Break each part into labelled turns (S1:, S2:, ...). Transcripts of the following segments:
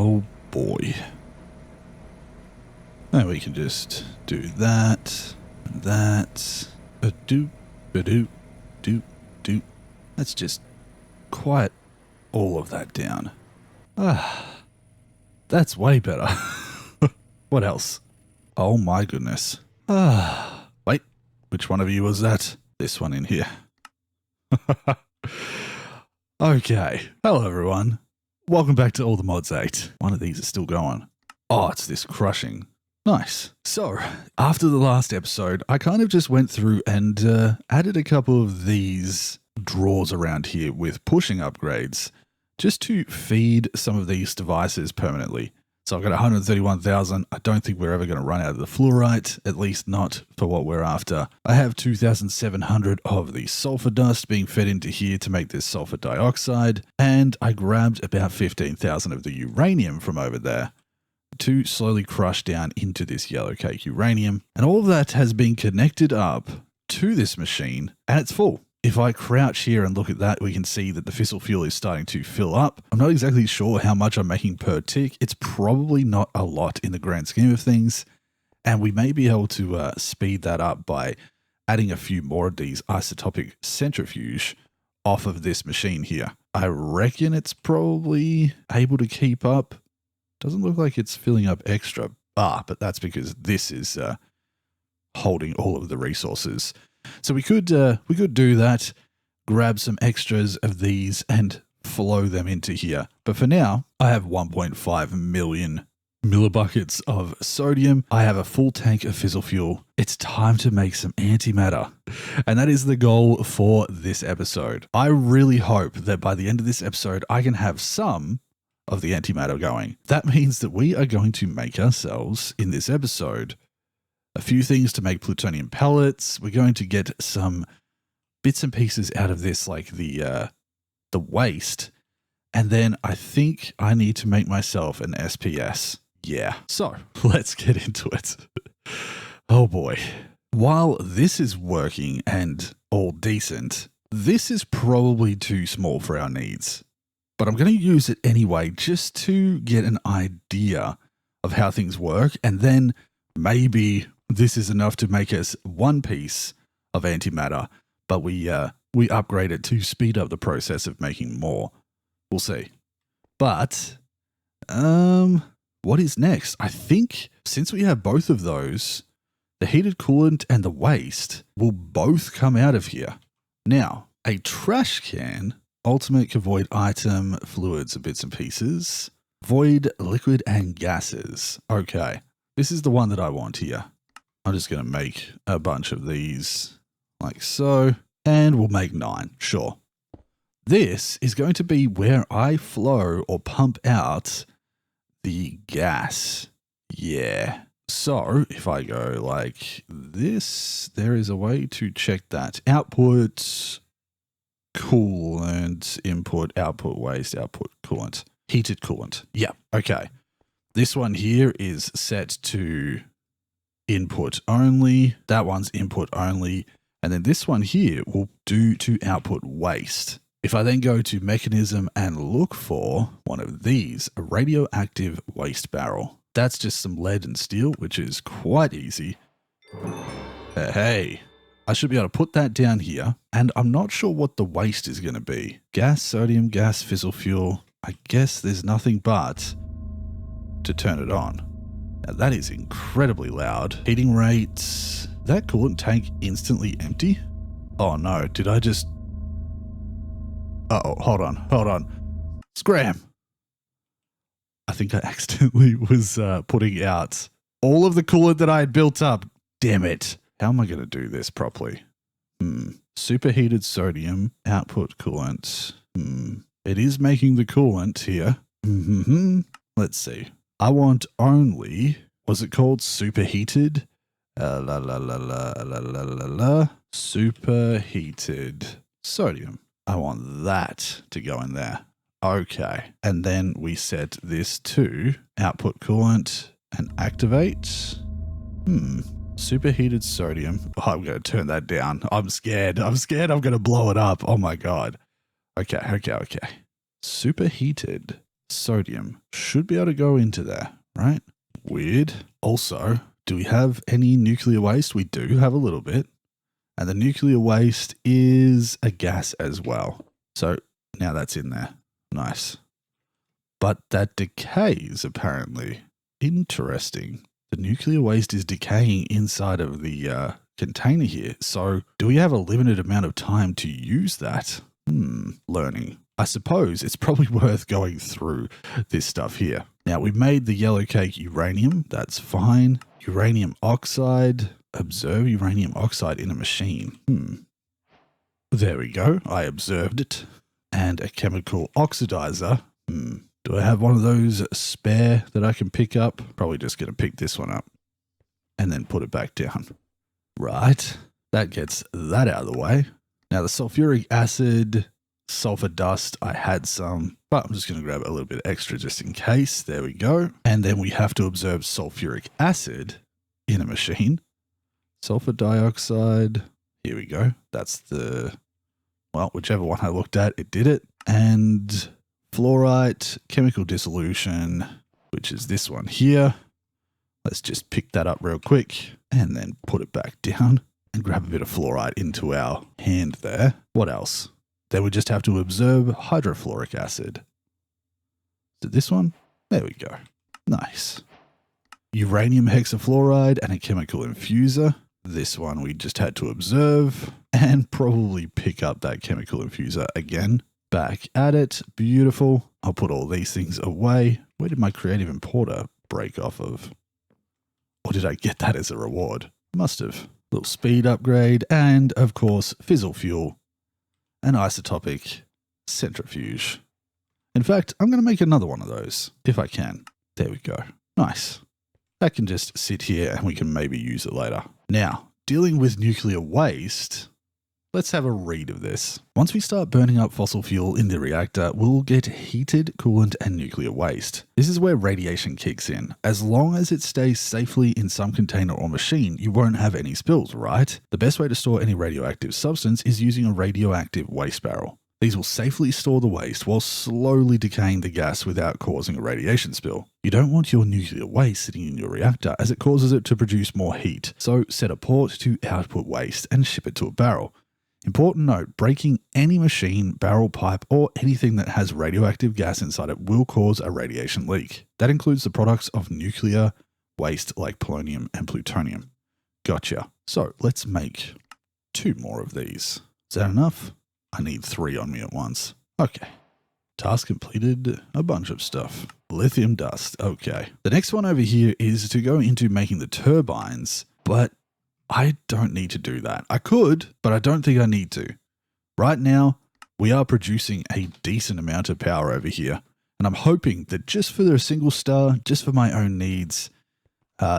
S1: Oh boy. Now we can just do that, and that. Ba-doop, ba-doop, doop, doop. Let's just quiet all of that down. Ah, that's way better. What else? Oh my goodness. Ah, wait, which one of you was that? This one in here. Okay, hello everyone. Welcome back to All the Mods 8. One of these is still going. Oh, it's this crushing. Nice. So, after the last episode, I kind of just went through and added a couple of these drawers around here with pushing upgrades just to feed some of these devices permanently. So I've got 131,000. I don't think we're ever going to run out of the fluorite, at least not for what we're after. I have 2,700 of the sulfur dust being fed into here to make this sulfur dioxide, and I grabbed about 15,000 of the uranium from over there to slowly crush down into this yellow cake uranium. And all of that has been connected up to this machine, and it's full. If I crouch here and look at that, we can see that the fissile fuel is starting to fill up. I'm not exactly sure how much I'm making per tick. It's probably not a lot in the grand scheme of things. And we may be able to speed that up by adding a few more of these isotopic centrifuge off of this machine here. I reckon it's probably able to keep up. Doesn't look like it's filling up extra. But that's because this is holding all of the resources. So we could do that, grab some extras of these and flow them into here. But for now, I have 1.5 million millibuckets of sodium. I have a full tank of fissile fuel. It's time to make some antimatter. And that is the goal for this episode. I really hope that by the end of this episode, I can have some of the antimatter going. That means that we are going to make ourselves, in this episode, a few things to make plutonium pellets. We're going to get some bits and pieces out of this, like the waste. And then I think I need to make myself an SPS. Yeah. So let's get into it. Oh boy. While this is working and all decent, this is probably too small for our needs. But I'm going to use it anyway, just to get an idea of how things work. And then maybe this is enough to make us one piece of antimatter, but we upgrade it to speed up the process of making more. We'll see. But what is next? I think since we have both of those, the heated coolant and the waste will both come out of here. Now, a trash can, ultimate can void item, fluids and bits and pieces, void liquid and gases. Okay, this is the one that I want here. I'm just going to make a bunch of these like so, and we'll make 9, sure. This is going to be where I flow or pump out the gas. Yeah. So if I go like this, there is a way to check that. Output, coolant, input, output, waste, output, coolant, heated coolant. Yeah. Okay. This one here is set to input only. That one's input only. And then this one here will do to output waste. If I then go to Mekanism and look for one of these, a radioactive waste barrel. That's just some lead and steel, which is quite easy. Hey, I should be able to put that down here. And I'm not sure what the waste is going to be. Gas, sodium, gas, fissile fuel. I guess there's nothing but to turn it on. Now that is incredibly loud. Heating rates. That coolant tank instantly empty? Oh no, did I just... Uh-oh, hold on. Scram. I think I accidentally was putting out all of the coolant that I had built up. Damn it. How am I going to do this properly? Superheated sodium, output coolant. It is making the coolant here. Let's see. I want only, was it called superheated? Superheated sodium. I want that to go in there. Okay. And then we set this to output coolant and activate. Superheated sodium. Oh, I'm going to turn that down. I'm scared. I'm going to blow it up. Oh my God. Okay. Superheated sodium. Should be able to go into there, right? Weird. Also, do we have any nuclear waste? We do have a little bit. And the nuclear waste is a gas as well. So now that's in there. Nice. But that decays apparently. Interesting. The nuclear waste is decaying inside of the container here. So do we have a limited amount of time to use that? Learning. I suppose it's probably worth going through this stuff here. Now we've made the yellow cake uranium. That's fine. Uranium oxide. Observe uranium oxide in a machine. There we go. I observed it. And a chemical oxidizer. Do I have one of those spare that I can pick up? Probably just going to pick this one up and then put it back down. Right. That gets that out of the way. Now the sulfuric acid, sulfur dust, I had some, but I'm just going to grab a little bit extra just in case. There we go. And then we have to observe sulfuric acid in a machine. Sulfur dioxide. Here we go. That's whichever one I looked at, it did it. And fluorite, chemical dissolution, which is this one here. Let's just pick that up real quick and then put it back down and grab a bit of fluorite into our hand there. What else? Then we just have to observe hydrofluoric acid. Is it this one? There we go. Nice. Uranium hexafluoride and a chemical infuser. This one we just had to observe and probably pick up that chemical infuser again. Back at it. Beautiful. I'll put all these things away. Where did my creative importer break off of? Or did I get that as a reward? Must have. Little speed upgrade and, of course, fizzle fuel. An isotopic centrifuge. In fact, I'm going to make another one of those, if I can. There we go. Nice. That can just sit here and we can maybe use it later. Now, dealing with nuclear waste, let's have a read of this. Once we start burning up fossil fuel in the reactor, we'll get heated coolant and nuclear waste. This is where radiation kicks in. As long as it stays safely in some container or machine, you won't have any spills, right? The best way to store any radioactive substance is using a radioactive waste barrel. These will safely store the waste while slowly decaying the gas without causing a radiation spill. You don't want your nuclear waste sitting in your reactor as it causes it to produce more heat, so set a port to output waste and ship it to a barrel. Important note, breaking any machine, barrel, pipe, or anything that has radioactive gas inside it will cause a radiation leak. That includes the products of nuclear waste like polonium and plutonium. Gotcha. So let's make 2 more of these. Is that enough? I need 3 on me at once. Okay. Task completed. A bunch of stuff. Lithium dust. Okay. The next one over here is to go into making the turbines, but I don't need to do that. I could, but I don't think I need to. Right now, we are producing a decent amount of power over here, and I'm hoping that just for the single star, just for my own needs,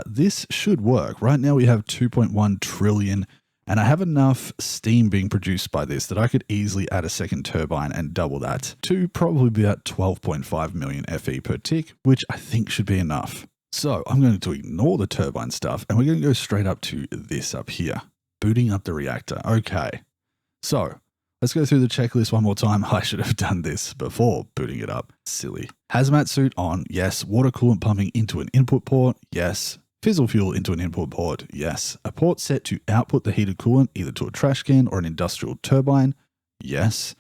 S1: this should work. Right now we have 2.1 trillion, and I have enough steam being produced by this that I could easily add a second turbine and double that to probably about 12.5 million FE per tick, which I think should be enough. So I'm going to ignore the turbine stuff and we're going to go straight up to this up here. Booting up the reactor. Okay. So let's go through the checklist one more time. I should have done this before booting it up. Silly. Hazmat suit on. Yes. Water coolant pumping into an input port. Yes. Fizzle fuel into an input port. Yes. A port set to output the heated coolant either to a trash can or an industrial turbine. Yes.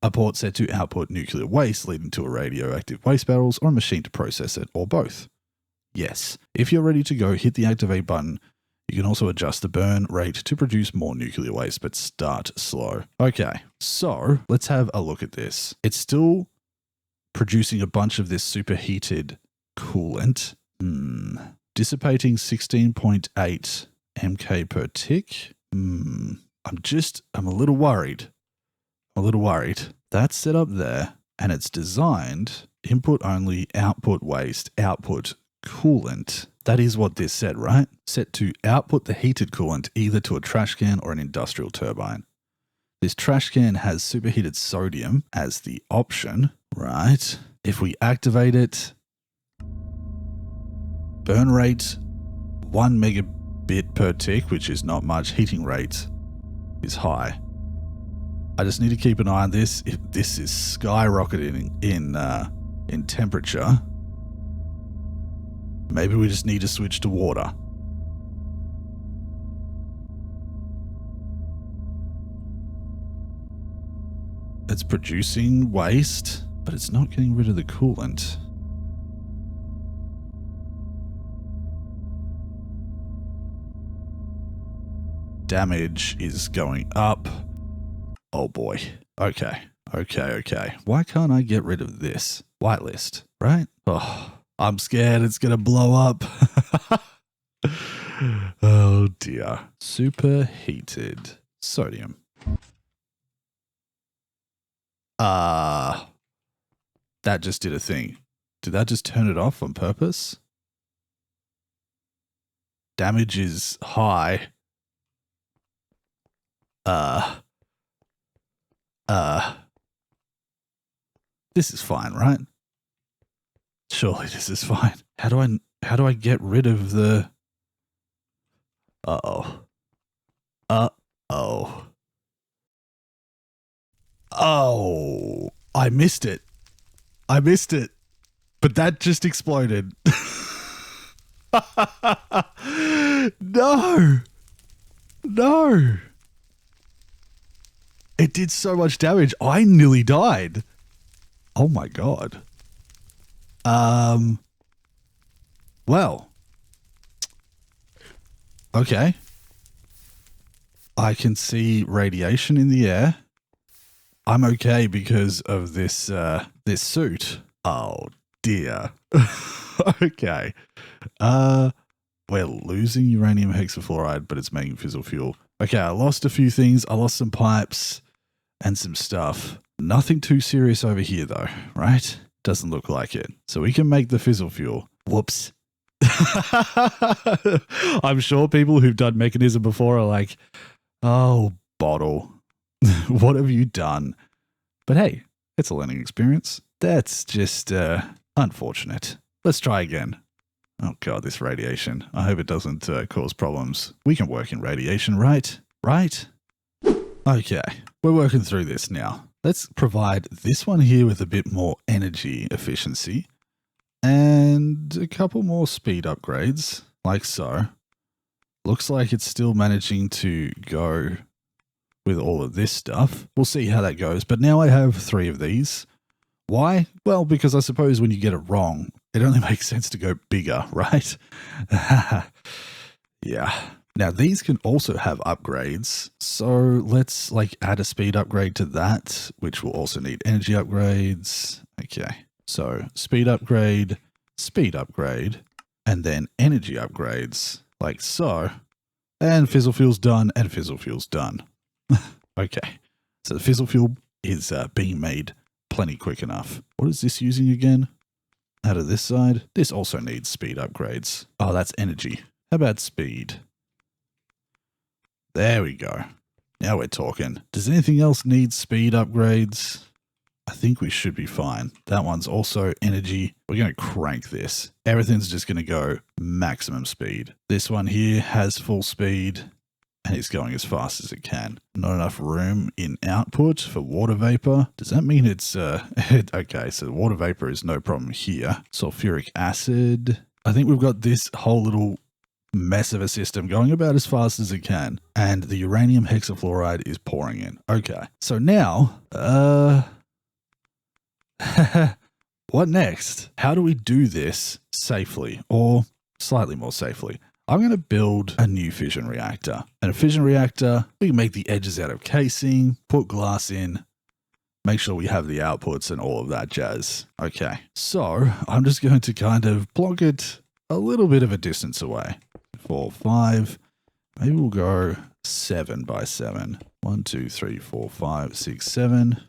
S1: A port set to output nuclear waste leading to a radioactive waste barrels or a machine to process it, or both. Yes. If you're ready to go, hit the activate button. You can also adjust the burn rate to produce more nuclear waste, but start slow. Okay, so let's have a look at this. It's still producing a bunch of this superheated coolant. Dissipating 16.8 mk per tick. I'm a little worried. That's set up there, and it's designed input only, output waste, output coolant. That is what this said, right? Set to output the heated coolant either to a trash can or an industrial turbine. This trash can has superheated sodium as the option, right? If we activate it, burn rate 1 megabit per tick, which is not much. Heating rate is high. I just need to keep an eye on this. If this is skyrocketing in temperature. Maybe we just need to switch to water. It's producing waste, but it's not getting rid of the coolant. Damage is going up. Oh boy. Okay. Okay. Why can't I get rid of this? Whitelist, right? Oh, I'm scared it's going to blow up. Oh dear. Superheated sodium. That just did a thing. Did that just turn it off on purpose? Damage is high. This is fine, right? Surely this is fine. How do I get rid of the... Uh-oh. Uh-oh. Oh, I missed it. But that just exploded. No. It did so much damage. I nearly died. Oh my god. Well. Okay. I can see radiation in the air. I'm okay because of this this suit. Oh dear. Okay. We're losing uranium hexafluoride, but it's making fissile fuel. Okay, I lost a few things. I lost some pipes and some stuff. Nothing too serious over here though, right? Doesn't look like it. So we can make the fissile fuel. Whoops. I'm sure people who've done Mekanism before are like, oh, Bottle, what have you done? But hey, it's a learning experience. That's just unfortunate. Let's try again. Oh god, this radiation. I hope it doesn't cause problems. We can work in radiation, right? Right? Okay, we're working through this now. Let's provide this one here with a bit more energy efficiency and a couple more speed upgrades, like so. Looks like it's still managing to go with all of this stuff. We'll see how that goes, but now I have 3 of these. Why? Well, because I suppose when you get it wrong, it only makes sense to go bigger, right? Yeah. Now these can also have upgrades. So let's like add a speed upgrade to that, which will also need energy upgrades. Okay. So speed upgrade, and then energy upgrades like so. And fissile fuel's done and fissile fuel's done. Okay. So the fissile fuel is being made plenty quick enough. What is this using again? Out of this side, this also needs speed upgrades. Oh, that's energy. How about speed? There we go. Now we're talking. Does anything else need speed upgrades? I think we should be fine. That one's also energy. We're going to crank this. Everything's just going to go maximum speed. This one here has full speed and it's going as fast as it can. Not enough room in output for water vapor. Does that mean it's, okay, so water vapor is no problem here. Sulfuric acid. I think we've got this whole little mess of a system going about as fast as it can. And the uranium hexafluoride is pouring in. Okay, so now, what next? How do we do this safely or slightly more safely? I'm going to build a new fission reactor. And a fission reactor, we can make the edges out of casing, put glass in, make sure we have the outputs and all of that jazz. Okay, so I'm just going to kind of plonk it a little bit of a distance away. 4, 5, maybe we'll go 7 by 7. 1, 2, 3, 4, 5, 6, 7.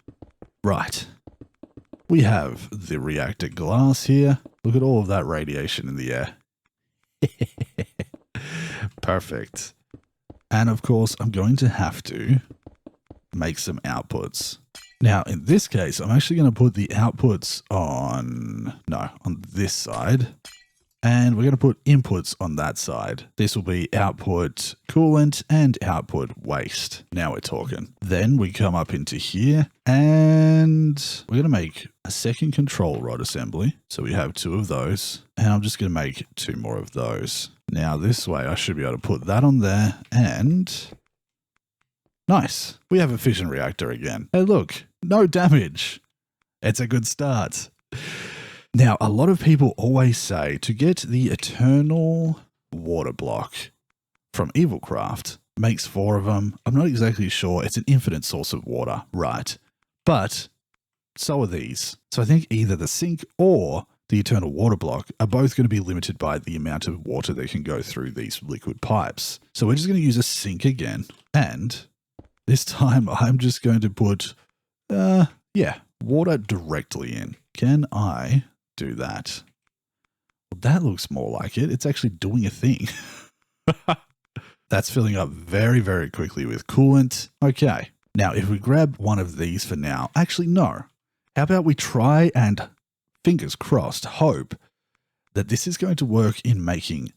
S1: Right. We have the reactor glass here. Look at all of that radiation in the air. Perfect. And of course, I'm going to have to make some outputs. Now, in this case, I'm actually going to put the outputs on this side. And we're going to put inputs on that side. This will be output coolant and output waste. Now we're talking. Then we come up into here and we're going to make a second control rod assembly. So we have 2 of those, and I'm just going to make 2 more of those. Now this way I should be able to put that on there, and nice. We have a fission reactor again. Hey, look, no damage. It's a good start. Now, a lot of people always say to get the eternal water block from Evilcraft, makes 4 of them. I'm not exactly sure. It's an infinite source of water, right? But so are these. So I think either the sink or the eternal water block are both going to be limited by the amount of water that can go through these liquid pipes. So we're just going to use a sink again. And this time I'm just going to put, water directly in. Can I do that? Well, that looks more like it. It's actually doing a thing. That's filling up very, very quickly with coolant. Okay. Now, if we grab one of these for now, actually, no. How about we try and, fingers crossed, hope that this is going to work in making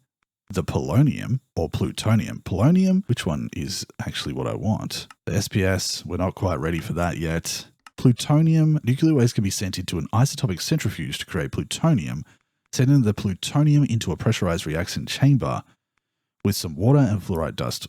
S1: the polonium or plutonium. Polonium, which one is actually what I want? The SPS, we're not quite ready for that yet. Plutonium, nuclear waste can be sent into an isotopic centrifuge to create plutonium. Sending the plutonium into a pressurized reaction chamber with some water and fluoride dust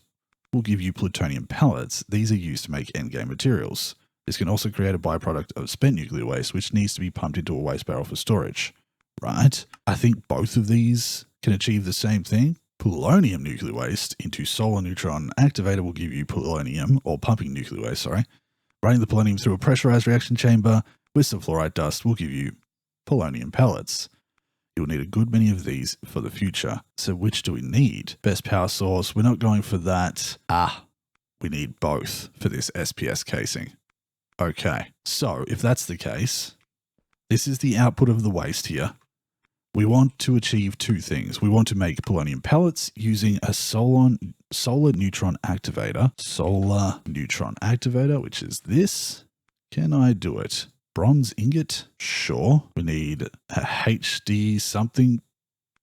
S1: will give you plutonium pellets. These are used to make endgame materials. This can also create a byproduct of spent nuclear waste, which needs to be pumped into a waste barrel for storage. Right? I think both of these can achieve the same thing. Polonium nuclear waste into solar neutron activator will give you polonium, or pumping nuclear waste, sorry. Running the polonium through a pressurized reaction chamber with some fluoride dust will give you polonium pellets. You'll need a good many of these for the future. So which do we need? Best power source. We're not going for that. We need both for this SPS casing. Okay. So if that's the case, this is the output of the waste here. We want to achieve 2 things. We want to make polonium pellets using a solar neutron activator. Solar neutron activator, which is this. Can I do it? Bronze ingot? Sure. We need a HD something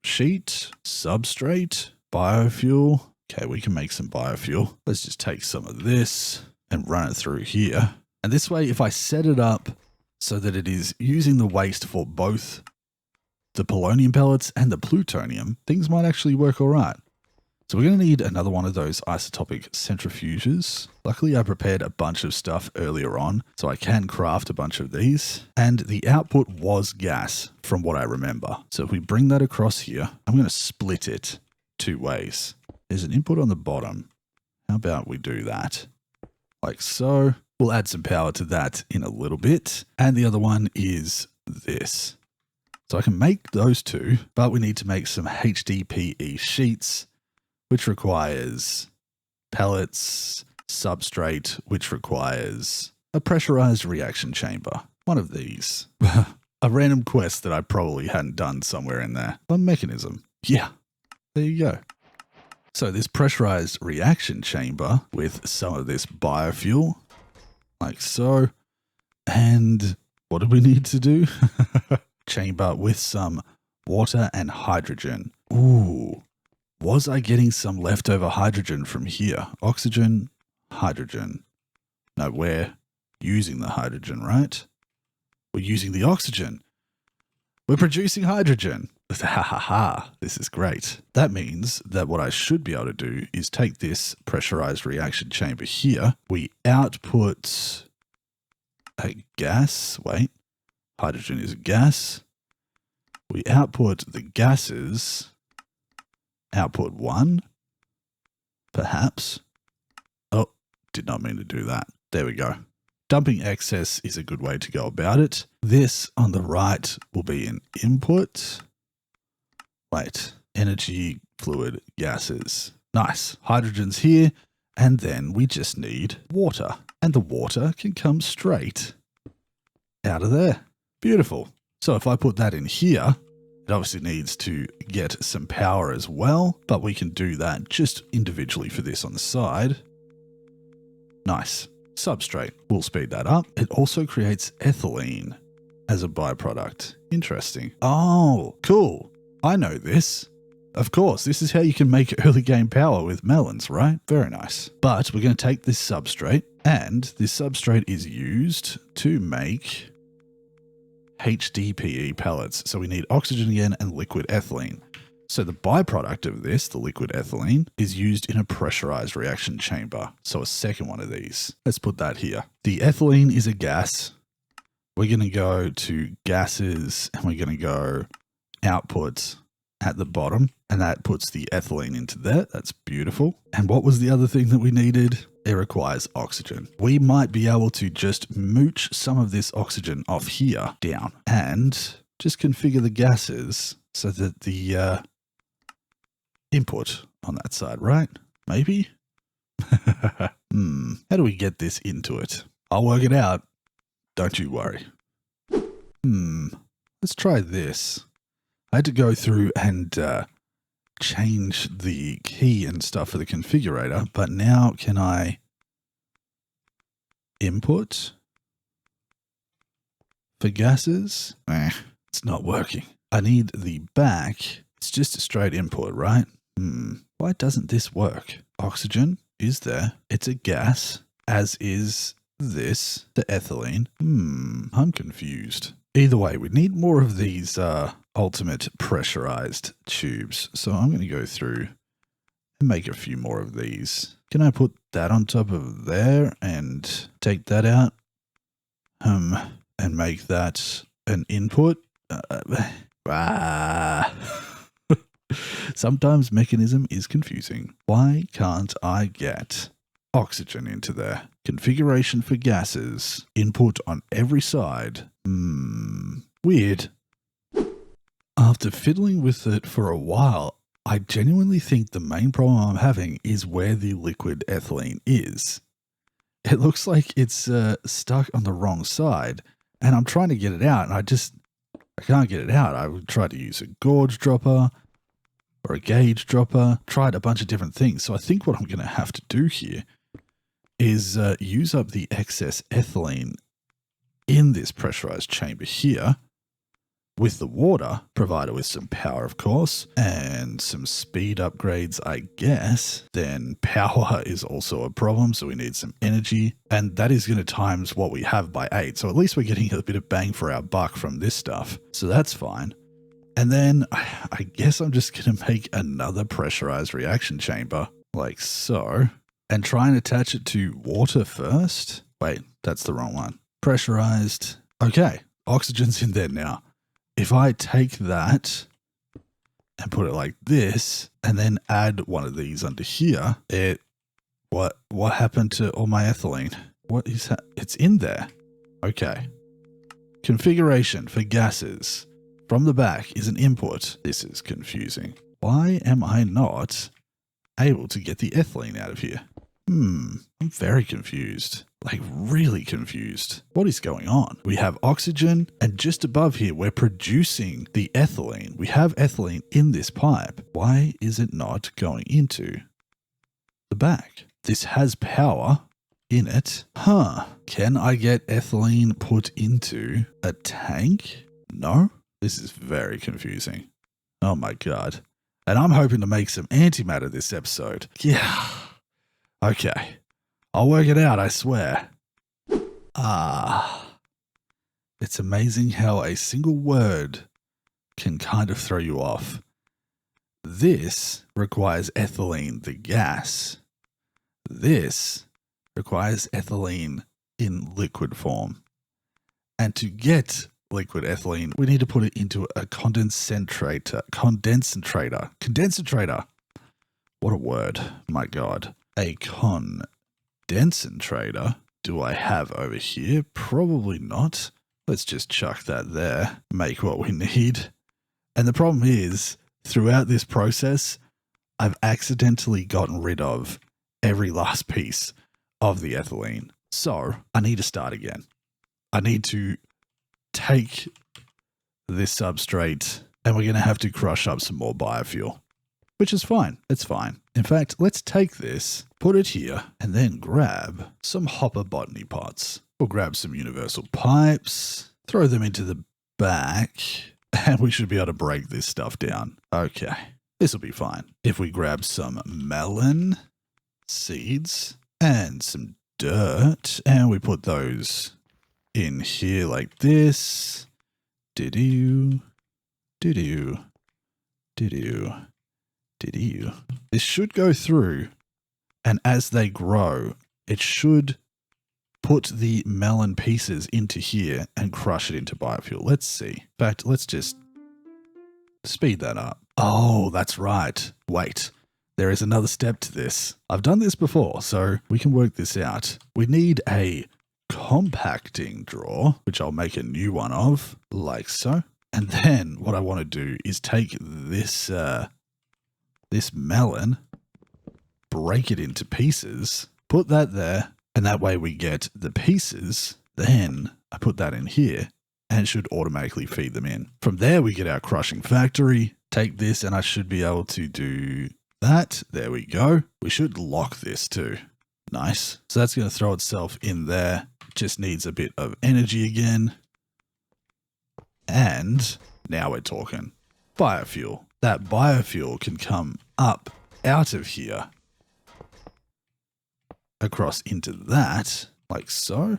S1: sheet, substrate, biofuel. Okay, we can make some biofuel. Let's just take some of this and run it through here. And this way, if I set it up so that it is using the waste for both the polonium pellets and the plutonium, things might actually work all right. So we're going to need another one of those isotopic centrifuges. Luckily, I prepared a bunch of stuff earlier on, so I can craft a bunch of these. And the output was gas, from what I remember. So if we bring that across here, I'm going to split it 2 ways. There's an input on the bottom. How about we do that? Like so. We'll add some power to that in a little bit. And the other one is this. So I can make those 2, but we need to make some HDPE sheets, which requires pellets, substrate, which requires a pressurized reaction chamber. One of these. A random quest that I probably hadn't done somewhere in there. A mechanism. Yeah, there you go. So this pressurized reaction chamber with some of this biofuel, like so. And what do we need to do? Chamber with some water and hydrogen. Ooh. Was I getting some leftover hydrogen from here? Oxygen, hydrogen. No, we're using the hydrogen, right? We're using the oxygen. We're producing hydrogen. Ha ha ha. This is great. That means that what I should be able to do is take this pressurized reaction chamber here. We output a gas. Wait. Hydrogen is a gas. We output the gases. Output 1, perhaps. Oh, did not mean to do that. There we go. Dumping excess is a good way to go about it. This on the right will be an input. Wait, energy, fluid, gases. Nice. Hydrogen's here. And then we just need water. And the water can come straight out of there. Beautiful. So if I put that in here, it obviously needs to get some power as well, but we can do that just individually for this on the side. Nice. Substrate. We'll speed that up. It also creates ethylene as a byproduct. Interesting. Oh, cool. I know this. Of course, this is how you can make early game power with melons, right? Very nice. But we're going to take this substrate, and this substrate is used to make HDPE pellets. So we need oxygen again and liquid ethylene. So the byproduct of this, the liquid ethylene, is used in a pressurized reaction chamber. So a second one of these. Let's put that here. The ethylene is a gas. We're going to go to gases, and we're going to go outputs at the bottom, and that puts the ethylene into there. That's beautiful. And what was the other thing that we needed? It requires oxygen. We might be able to just mooch some of this oxygen off here down and just configure the gases so that the input on that side, right? Maybe? How do we get this into it? I'll work it out. Don't you worry. Let's try this. I had to go through and change the key and stuff for the configurator, but now can I input for gases? It's not working. I need the back. It's just a straight input, right? Why doesn't this work? Oxygen is there. It's a gas, as is this, the ethylene. I'm confused. Either way, we need more of these ultimate pressurized tubes. So I'm going to go through and make a few more of these. Can I put that on top of there and take that out? And make that an input? Sometimes Mekanism is confusing. Why can't I get oxygen into there? Configuration for gases. Input on every side. Weird. After fiddling with it for a while, I genuinely think the main problem I'm having is where the liquid ethylene is. It looks like it's stuck on the wrong side, and I'm trying to get it out, and I can't get it out. I would try to use a gauge dropper or a gauge dropper, tried a bunch of different things. So I think what I'm going to have to do here is use up the excess ethylene in this pressurized chamber here with the water, provided with some power, of course, and some speed upgrades, I guess. Then power is also a problem, so we need some energy, and that is going to times what we have by 8. So at least we're getting a bit of bang for our buck from this stuff. So that's fine. And then I guess I'm just going to make another pressurized reaction chamber like so, and try and attach it to water first. Wait, that's the wrong one. Pressurized. Okay, oxygen's in there now. If I take that and put it like this, and then add one of these under here, what happened to all my ethylene? What is that? It's in there. Okay. Configuration for gases from the back is an input. This is confusing. Why am I not able to get the ethylene out of here? I'm very confused. Like really confused. What is going on? We have oxygen, and just above here, we're producing the ethylene. We have ethylene in this pipe. Why is it not going into the back? This has power in it. Can I get ethylene put into a tank? No? This is very confusing. Oh my God. And I'm hoping to make some antimatter this episode. Yeah. Okay. I'll work it out, I swear. It's amazing how a single word can kind of throw you off. This requires ethylene, the gas. This requires ethylene in liquid form. And to get liquid ethylene, we need to put it into a condensator. What a word. My God. A condensator. Do I have over here? Probably not. Let's just chuck that there. Make what we need. And the problem is, throughout this process, I've accidentally gotten rid of every last piece of the ethylene. So I need to start again. I need to take this substrate, and we're going to have to crush up some more biofuel, which is fine. It's fine. In fact, let's take this, put it here, and then grab some hopper botany pots. We'll grab some universal pipes, throw them into the back, And we should be able to break this stuff down. Okay, this will be fine. If we grab some melon seeds and some dirt, and we put those in here like this. Did-do, did-do, did-do, did-do. This should go through, and as they grow, it should put the melon pieces into here and crush it into biofuel. Let's see. In fact, let's just speed that up. Oh, that's right. Wait, there is another step to this. I've done this before, so we can work this out. We need a compacting drawer, which I'll make a new one of, like so. And then what I want to do is take this this melon, break it into pieces, put that there, and that way we get the pieces. Then I put that in here and it should automatically feed them in. From there we get our crushing factory. Take this and I should be able to do that. There we go. We should lock this too. Nice. So that's going to throw itself in there. Just needs a bit of energy again. And now we're talking biofuel. That biofuel can come up out of here, across into that, like so.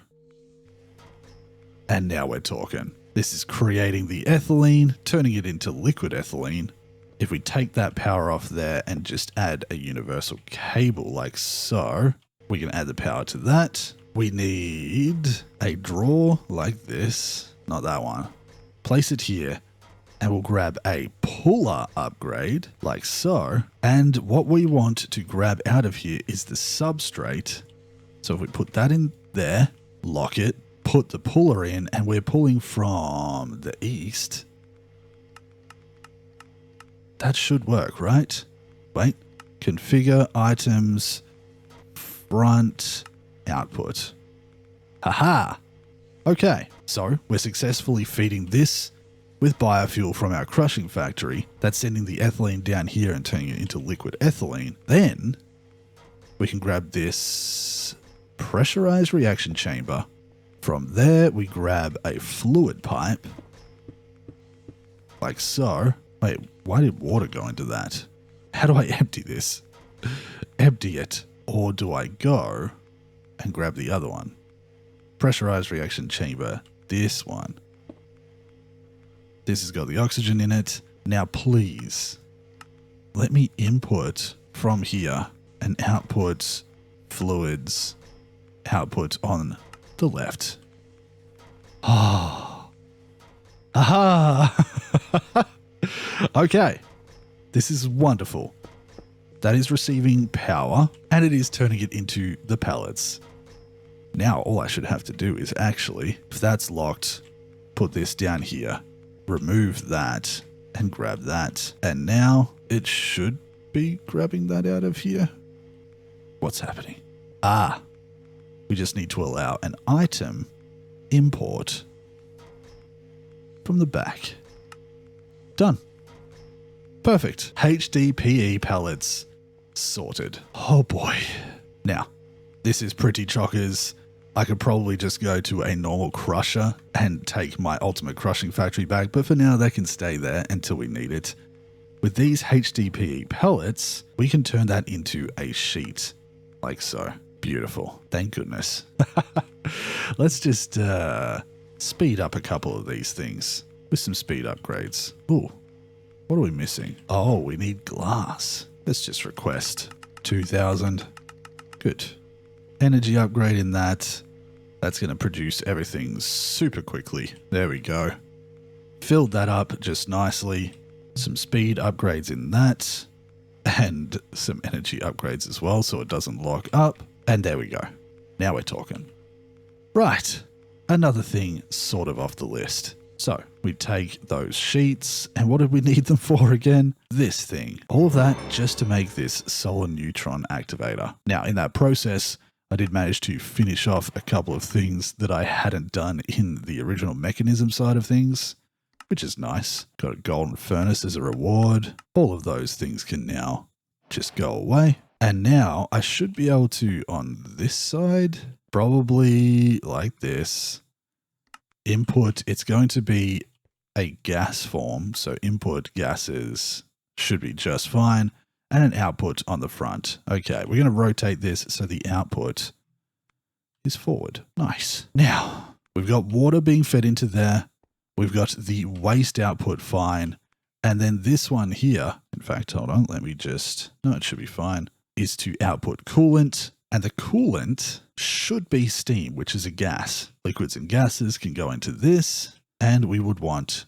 S1: And now we're talking. This is creating the ethylene, turning it into liquid ethylene. If we take that power off there and just add a universal cable like so, we can add the power to that. We need a drawer like this, not that one. Place it here, and we'll grab a puller upgrade like so. And what we want to grab out of here is the substrate. So if we put that in there, lock it, put the puller in, and we're pulling from the east. That should work, right? Wait, configure items, front, output. Haha. Okay, so we're successfully feeding this with biofuel from our crushing factory. That's sending the ethylene down here and turning it into liquid ethylene. Then we can grab this pressurized reaction chamber. From there, we grab a fluid pipe like so. Wait, why did water go into that? How do I empty this? Empty it. Or do I go and grab the other one? Pressurized reaction chamber, this one. This has got the oxygen in it. Now please, let me input from here and output fluids, output on the left. Ah. Aha. Okay. This is wonderful. That is receiving power and it is turning it into the pellets. Now all I should have to do is actually, if that's locked, put this down here, remove that and grab that. And now it should be grabbing that out of here. What's happening? Ah, we just need to allow an item import from the back. Done. Perfect. HDPE pellets sorted. Oh boy. Now, this is pretty chockers. I could probably just go to a normal crusher and take my ultimate crushing factory back, but for now they can stay there until we need it. With these HDPE pellets, we can turn that into a sheet, like so. Beautiful. Thank goodness. Let's just speed up a couple of these things with some speed upgrades. Ooh, what are we missing? Oh, we need glass. Let's just request 2,000. Good. Energy upgrade in that. That's going to produce everything super quickly. There we go. Filled that up just nicely. Some speed upgrades in that. And some energy upgrades as well so it doesn't lock up. And there we go. Now we're talking. Right. Another thing sort of off the list. So we take those sheets, and what did we need them for again? This thing. All of that just to make this solar neutron activator. Now in that process, I did manage to finish off a couple of things that I hadn't done in the original Mekanism side of things, which is nice. Got a golden furnace as a reward. All of those things can now just go away. And now I should be able to, on this side, probably like this, input. It's going to be a gas form, so input gases should be just fine, and an output on the front. Okay, we're going to rotate this so the output is forward. Nice. Now, we've got water being fed into there. We've got the waste output fine. And then this one here, in fact, hold on, let me just, no, it should be fine, is to output coolant. And the coolant should be steam, which is a gas. Liquids and gases can go into this, and we would want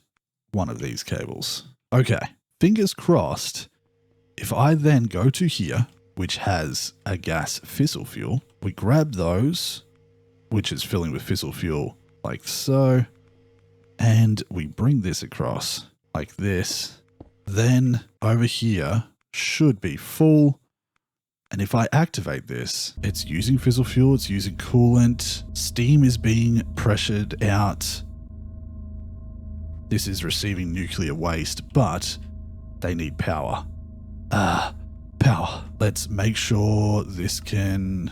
S1: one of these cables. Okay, fingers crossed. If I then go to here, which has a gas fissile fuel, we grab those, which is filling with fissile fuel like so, and we bring this across like this. Then over here should be full. And if I activate this, it's using fissile fuel, it's using coolant, steam is being pressured out. This is receiving nuclear waste, but they need power. Power. Let's make sure this can...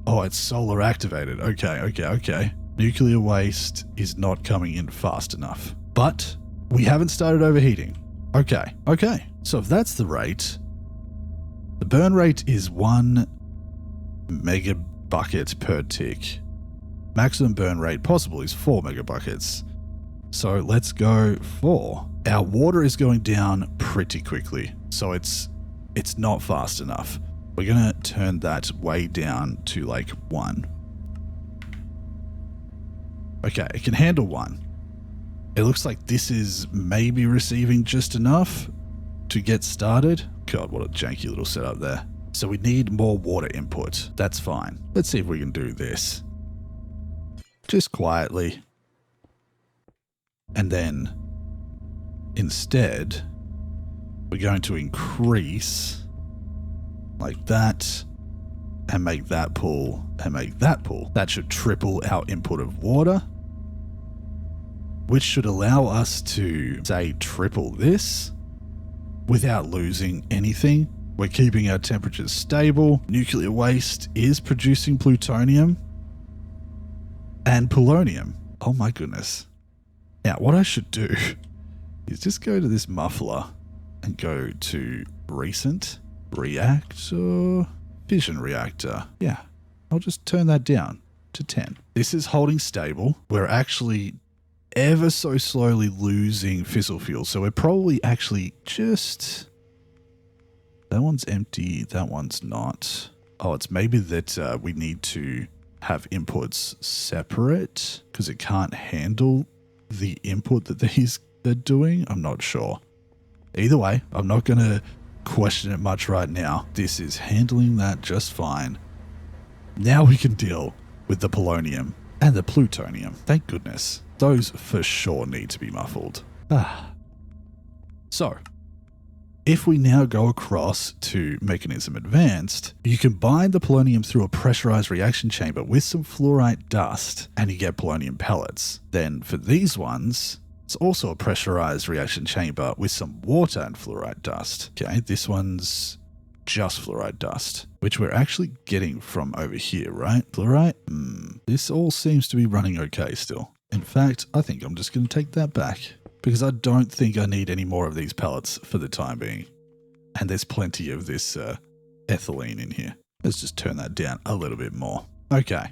S1: Oh, it's solar activated. Okay. Nuclear waste is not coming in fast enough. But we haven't started overheating. Okay. So if that's the rate, the burn rate is 1 megabucket per tick. Maximum burn rate possible is 4 megabuckets. So let's go 4. Our water is going down pretty quickly, so it's not fast enough. We're going to turn that way down to like 1. Okay, it can handle 1. It looks like this is maybe receiving just enough to get started. God, what a janky little setup there. So we need more water input. That's fine. Let's see if we can do this. Just quietly. And then instead, we're going to increase like that and make that pull and make that pull. That should triple our input of water, which should allow us to, say, triple this without losing anything. We're keeping our temperatures stable. Nuclear waste is producing plutonium and polonium. Oh my goodness. Now, what I should do is just go to this muffler and go to recent reactor, fission reactor. Yeah, I'll just turn that down to 10. This is holding stable. We're actually ever so slowly losing fissile fuel. So we're probably actually just... That one's empty. That one's not. Oh, it's maybe that we need to have inputs separate because it can't handle the input that they're doing. I'm not sure. Either way, I'm not going to question it much right now. This is handling that just fine. Now we can deal with the polonium and the plutonium. Thank goodness. Those for sure need to be muffled. So, if we now go across to Mekanism Advanced, you combine the polonium through a pressurized reaction chamber with some fluorite dust and you get polonium pellets. Then for these ones, it's also a pressurized reaction chamber with some water and fluorite dust. Okay, this one's just fluorite dust, which we're actually getting from over here, right? Fluorite? This all seems to be running okay still. In fact, I think I'm just going to take that back because I don't think I need any more of these pellets for the time being. And there's plenty of this ethylene in here. Let's just turn that down a little bit more. Okay,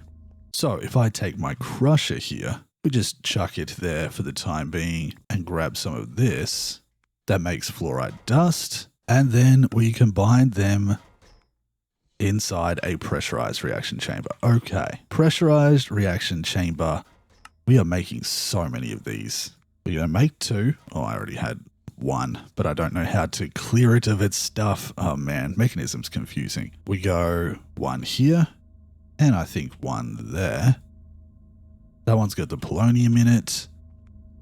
S1: so if I take my crusher here, we just chuck it there for the time being and grab some of this. That makes fluorite dust. And then we combine them inside a pressurized reaction chamber. Okay, pressurized reaction chamber. We are making so many of these. We're going to make 2. Oh, I already had 1, but I don't know how to clear it of its stuff. Oh man, Mekanism's confusing. We go 1 here, and I think 1 there. That one's got the polonium in it.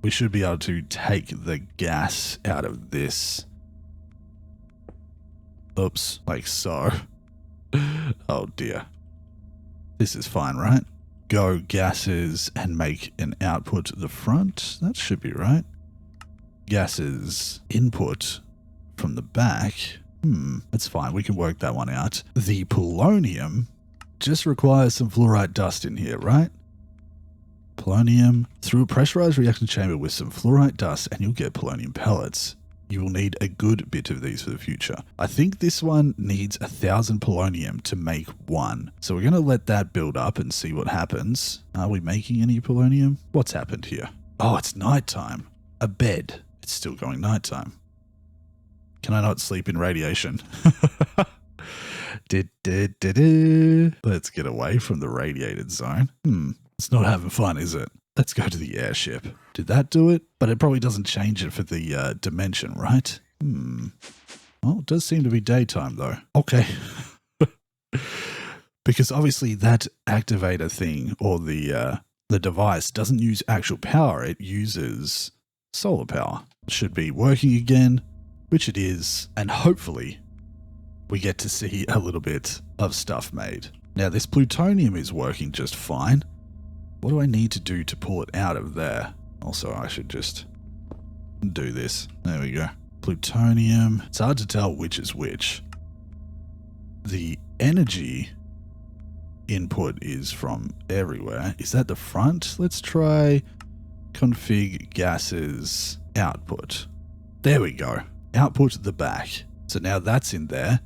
S1: We should be able to take the gas out of this. Oops, like so. Oh dear. This is fine, right? Go gases and make an output at the front. That should be right. Gases input from the back. That's fine. We can work that one out. The polonium just requires some fluorite dust in here, right? polonium through a pressurized reaction chamber with some fluorite dust and you'll get polonium pellets. You will need a good bit of these for the future. I think this one needs 1,000 polonium to make one. So we're going to let that build up and see what happens. Are we making any polonium? What's happened here? Oh, it's nighttime. A bed. It's still going nighttime. Can I not sleep in radiation? Let's get away from the radiated zone. It's not having fun, is it? Let's go to the airship. Did that do it? But it probably doesn't change it for the dimension, right? Well, it does seem to be daytime, though. Okay. Because obviously that activator thing or the device doesn't use actual power. It uses solar power. It should be working again, which it is. And hopefully we get to see a little bit of stuff made. Now, this plutonium is working just fine. What do I need to do to pull it out of there? Also, I should just do this. There we go. Plutonium. It's hard to tell which is which. The energy input is from everywhere. Is that the front? Let's try config gases output. There we go. Output at the back. So now that's in there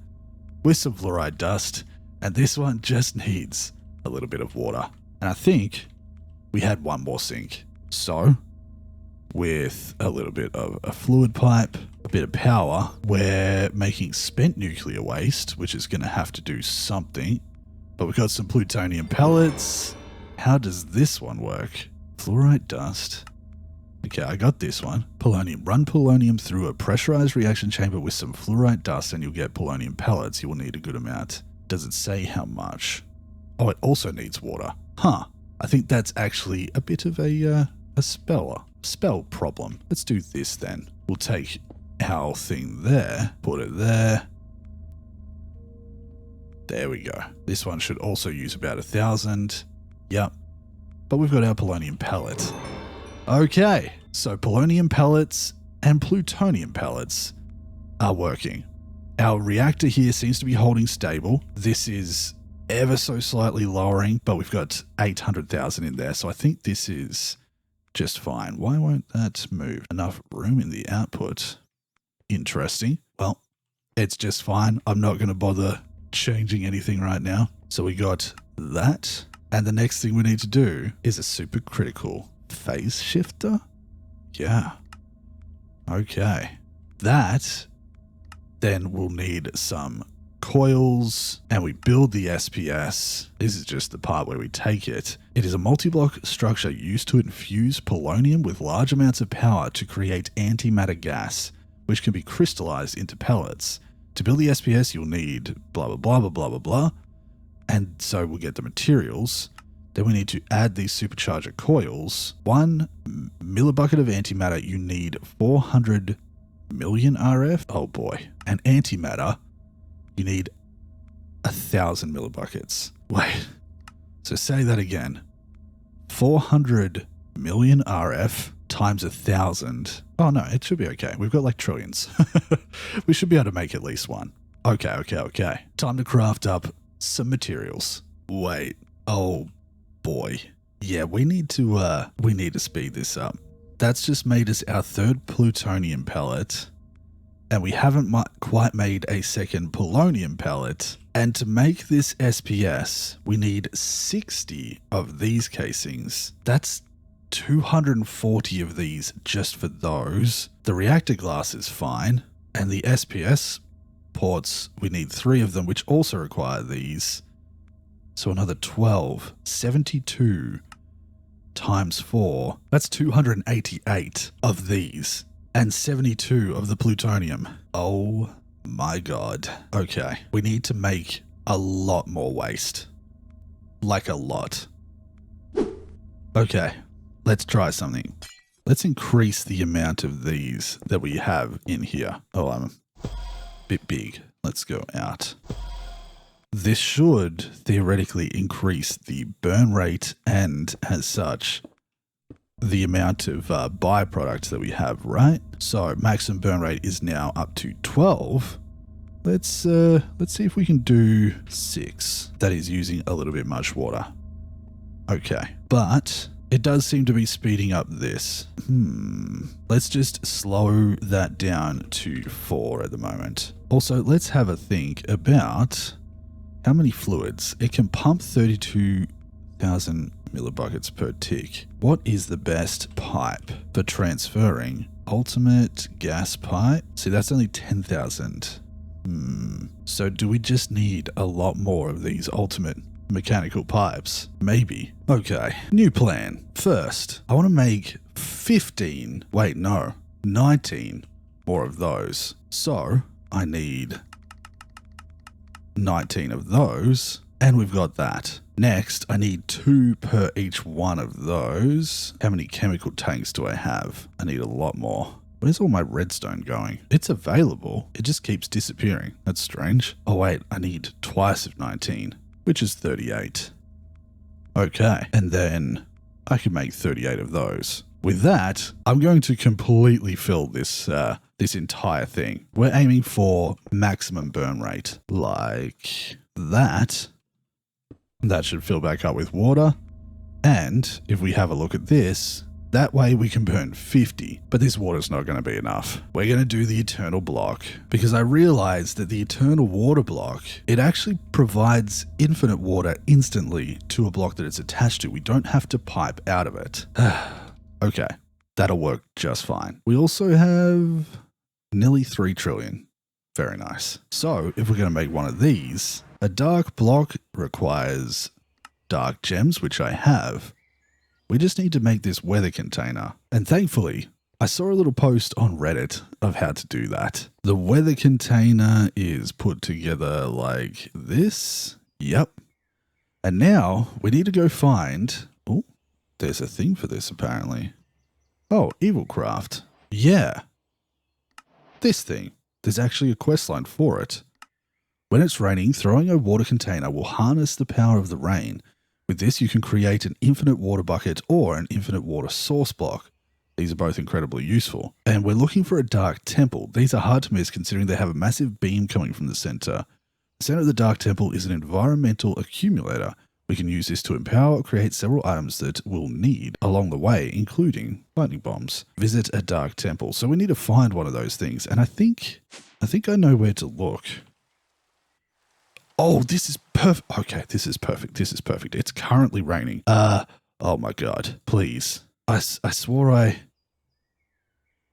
S1: with some fluoride dust. And this one just needs a little bit of water. And I think we had one more sink. So with a little bit of a fluid pipe, a bit of power, we're making spent nuclear waste, which is going to have to do something. But we've got some plutonium pellets. How does this one work? Fluoride dust. Okay, I got this one. Polonium. Run polonium through a pressurized reaction chamber with some fluoride dust and you'll get polonium pellets. You will need a good amount. Does it say how much? Oh, it also needs water. Huh. I think that's actually a bit of a spell problem. Let's do this then. We'll take our thing there, put it there. There we go. This one should also use about 1,000. Yep. But we've got our polonium pellet. Okay. So polonium pellets and plutonium pellets are working. Our reactor here seems to be holding stable. This is ever so slightly lowering, but we've got 800,000 in there. So I think this is just fine. Why won't that move? Enough room in the output. Interesting. Well, it's just fine. I'm not going to bother changing anything right now. So we got that. And the next thing we need to do is a supercritical phase shifter. Yeah. Okay. That then we'll need some coils and we build the SPS. This is just the part where we take it. It is a multi-block structure used to infuse polonium with large amounts of power to create antimatter gas, which can be crystallized into pellets. To build the SPS, you'll need blah, blah, blah, blah, blah, blah, blah. And so we'll get the materials. Then we need to add these supercharger coils. 1 millibucket of antimatter, you need 400 million RF. Oh boy. And antimatter, you need 1,000 millibuckets. Wait. So say that again. 400 million RF times 1,000. Oh no, it should be okay. We've got like trillions. We should be able to make at least one. Okay. Time to craft up some materials. Wait. Oh boy. Yeah, we need to speed this up. That's just made us our third plutonium pellet. And we haven't quite made a second polonium pellet. And to make this SPS, we need 60 of these casings. That's 240 of these just for those. The reactor glass is fine. And the SPS ports, we need 3 of them, which also require these. So another 12. 72 times 4. That's 288 of these. And 72 of the plutonium. Oh my god. Okay. We need to make a lot more waste. Like a lot. Okay. Let's try something. Let's increase the amount of these that we have in here. Oh, I'm a bit big. Let's go out. This should theoretically increase the burn rate and, as such, the amount of byproducts that we have, right? So maximum burn rate is now up to 12. Let's see if we can do 6. That is using a little bit much water. Okay, but It does seem to be speeding up this. Let's just slow that down to 4 at the moment. Also, let's have a think about how many fluids. It can pump 32,000 millibuckets per tick. What is the best pipe for transferring? Ultimate gas pipe? See, that's only 10,000. So do we just need a lot more of these ultimate mechanical pipes? Maybe. Okay, new plan. First, I want to make 19 more of those. So I need 19 of those, and we've got that. Next, I need 2 per each one of those. How many chemical tanks do I have? I need a lot more. Where's all my redstone going? It's available. It just keeps disappearing. That's strange. Oh wait, I need twice of 19, which is 38. Okay, and then I can make 38 of those. With that, I'm going to completely fill this this entire thing. We're aiming for maximum burn rate, like that. That should fill back up with water. And if we have a look at this, that way we can burn 50, but this water's not going to be enough. We're going to do the eternal block because I realized that the eternal water block, it actually provides infinite water instantly to a block that it's attached to. We don't have to pipe out of it. Okay, that'll work just fine. We also have nearly 3 trillion. Very nice. So if we're going to make one of these, a dark block requires dark gems, which I have. We just need to make this weather container. And thankfully, I saw a little post on Reddit of how to do that. The weather container is put together like this. Yep. And now we need to go find... Oh, there's a thing for this apparently. Oh, Evilcraft. Yeah. This thing. There's actually a quest line for it. When it's raining, throwing a water container will harness the power of the rain. With this, you can create an infinite water bucket or an infinite water source block. These are both incredibly useful. And we're looking for a dark temple. These are hard to miss considering they have a massive beam coming from the center. The center of the dark temple is an environmental accumulator. We can use this to empower or create several items that we'll need along the way, including lightning bombs. Visit a dark temple. So we need to find one of those things. And I think I know where to look. Oh, this is perfect. Okay, this is perfect. This is perfect. It's currently raining. Oh my God, please. I swore I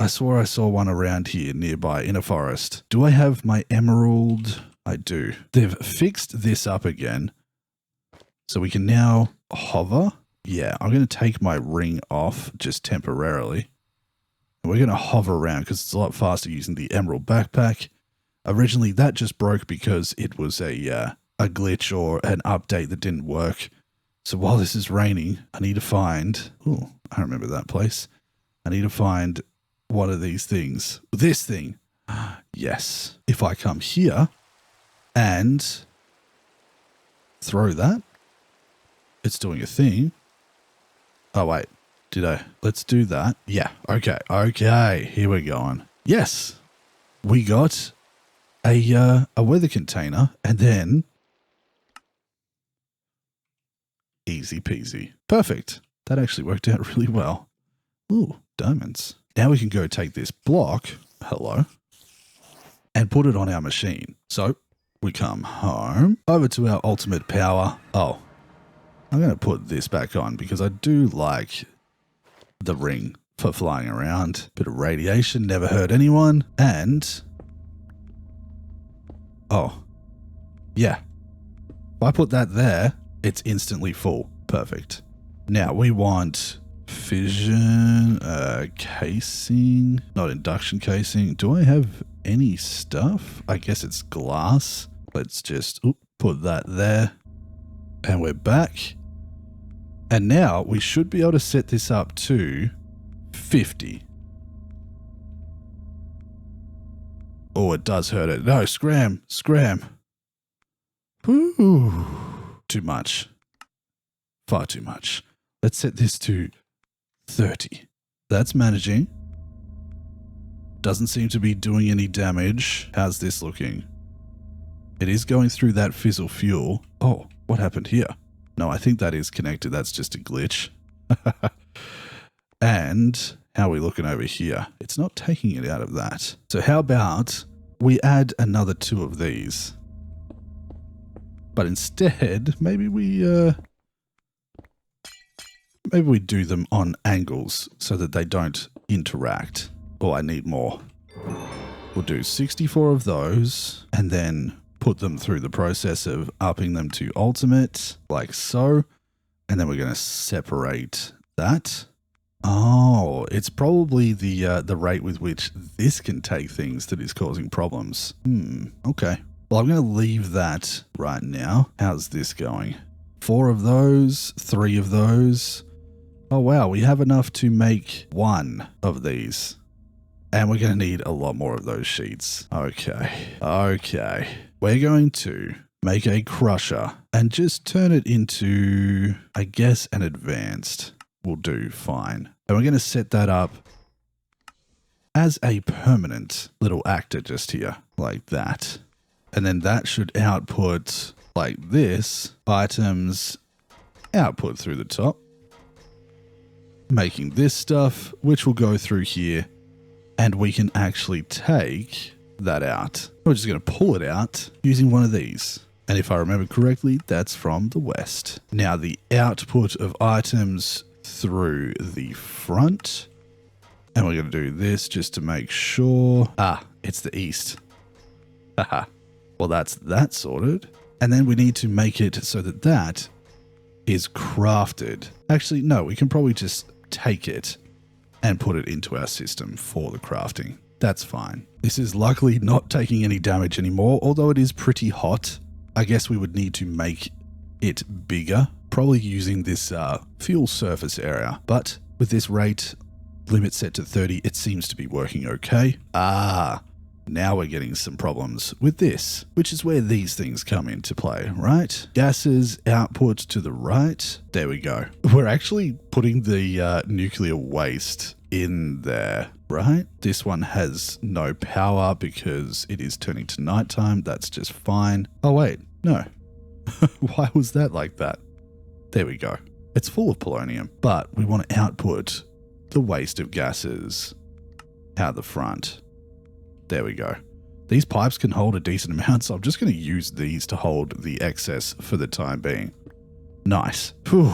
S1: saw one around here nearby in a forest. Do I have my emerald? I do. They've fixed this up again. So we can now hover. Yeah, I'm going to take my ring off just temporarily. And we're going to hover around because it's a lot faster using the emerald backpack. Originally, that just broke because it was a glitch or an update that didn't work. So while this is raining, I need to find... Oh, I remember that place. I need to find one of these things. This thing. Yes. If I come here and throw that, it's doing a thing. Oh, wait. Did I? Let's do that. Yeah. Okay. Okay. Here we're going. Yes. We got... a weather container, and then easy peasy. Perfect. That actually worked out really well. Ooh, diamonds. Now we can go take this block, hello, and put it on our machine. So we come home, over to our ultimate power. Oh, I'm going to put this back on because I do like the ring for flying around. Bit of radiation, never hurt anyone, and... Oh, yeah. If I put that there, it's instantly full. Perfect. Now we want fission casing, not induction casing. Do I have any stuff? I guess it's glass. Let's just put that there. And we're back. And now we should be able to set this up to 50. Oh, it does hurt it. No, scram. Ooh, too much. Far too much. Let's set this to 30. That's managing. Doesn't seem to be doing any damage. How's this looking? It is going through that fizzle fuel. Oh, what happened here? No, I think that is connected. That's just a glitch. And how are we looking over here? It's not taking it out of that. So how about we add another 2 of these? But instead, maybe we do them on angles so that they don't interact. Oh, I need more. We'll do 64 of those and then put them through the process of upping them to ultimate, like so. And then we're going to separate that. Oh, it's probably the rate with which this can take things that is causing problems. Okay. Well, I'm going to leave that right now. How's this going? 4 of those, 3 of those. Oh, wow. We have enough to make 1 of these. And we're going to need a lot more of those sheets. Okay. Okay. We're going to make a crusher and just turn it into, I guess, an advanced. Will do fine. And we're going to set that up as a permanent little actor just here, like that. And then that should output like this, items output through the top, making this stuff, which will go through here, and we can actually take that out. We're just going to pull it out using one of these. And if I remember correctly, that's from the west. Now the output of items through the front, and we're going to do this just to make sure. Ah, it's the east. Haha. Well, that's that sorted. And then we need to make it so that that is crafted. Actually, no, we can probably just take it and put it into our system for the crafting. That's fine. This is luckily not taking any damage anymore, although it is pretty hot. I guess we would need to make it bigger, probably using this fuel surface area. But with this rate limit set to 30, it seems to be working okay. Now we're getting some problems with this, which is where these things come into play, right? Gases output to the right. There we go. We're actually putting the nuclear waste in there, right? This one has no power because it is turning to nighttime. That's just fine. Oh, wait, no. Why was that like that? There we go. It's full of polonium, but we want to output the waste of gases out the front. There we go. These pipes can hold a decent amount, so I'm just going to use these to hold the excess for the time being. Nice. Whew.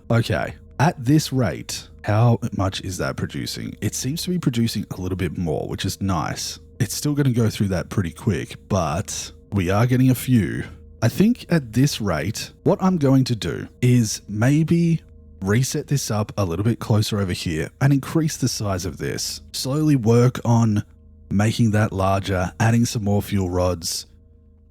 S1: Okay. At this rate, how much is that producing? It seems to be producing a little bit more, which is nice. It's still going to go through that pretty quick, but we are getting a few. I think at this rate, what I'm going to do is maybe reset this up a little bit closer over here and increase the size of this. Slowly work on making that larger, adding some more fuel rods,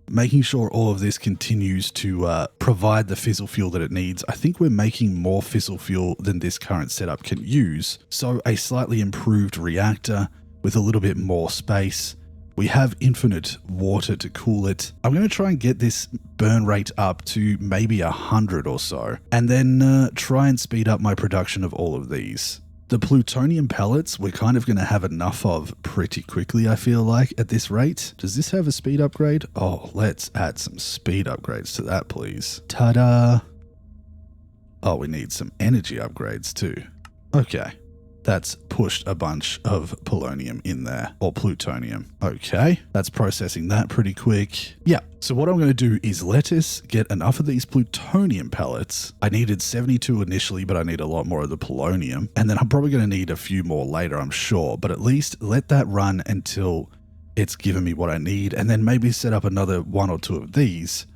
S1: making sure all of this continues to provide the fissile fuel that it needs. I think we're making more fissile fuel than this current setup can use. So a slightly improved reactor with a little bit more space. We have infinite water to cool it. I'm going to try and get this burn rate up to maybe 100 or so, and then try and speed up my production of all of these. The plutonium pellets we're kind of going to have enough of pretty quickly, I feel like, at this rate. Does this have a speed upgrade? Oh, let's add some speed upgrades to that, please. Ta-da! Oh, we need some energy upgrades too. Okay. That's pushed a bunch of polonium in there, or plutonium. Okay, that's processing that pretty quick. Yeah, so what I'm going to do is let us get enough of these plutonium pellets. I needed 72 initially, but I need a lot more of the polonium. And then I'm probably going to need a few more later, I'm sure. But at least let that run until it's given me what I need. And then maybe set up another 1 or 2 of these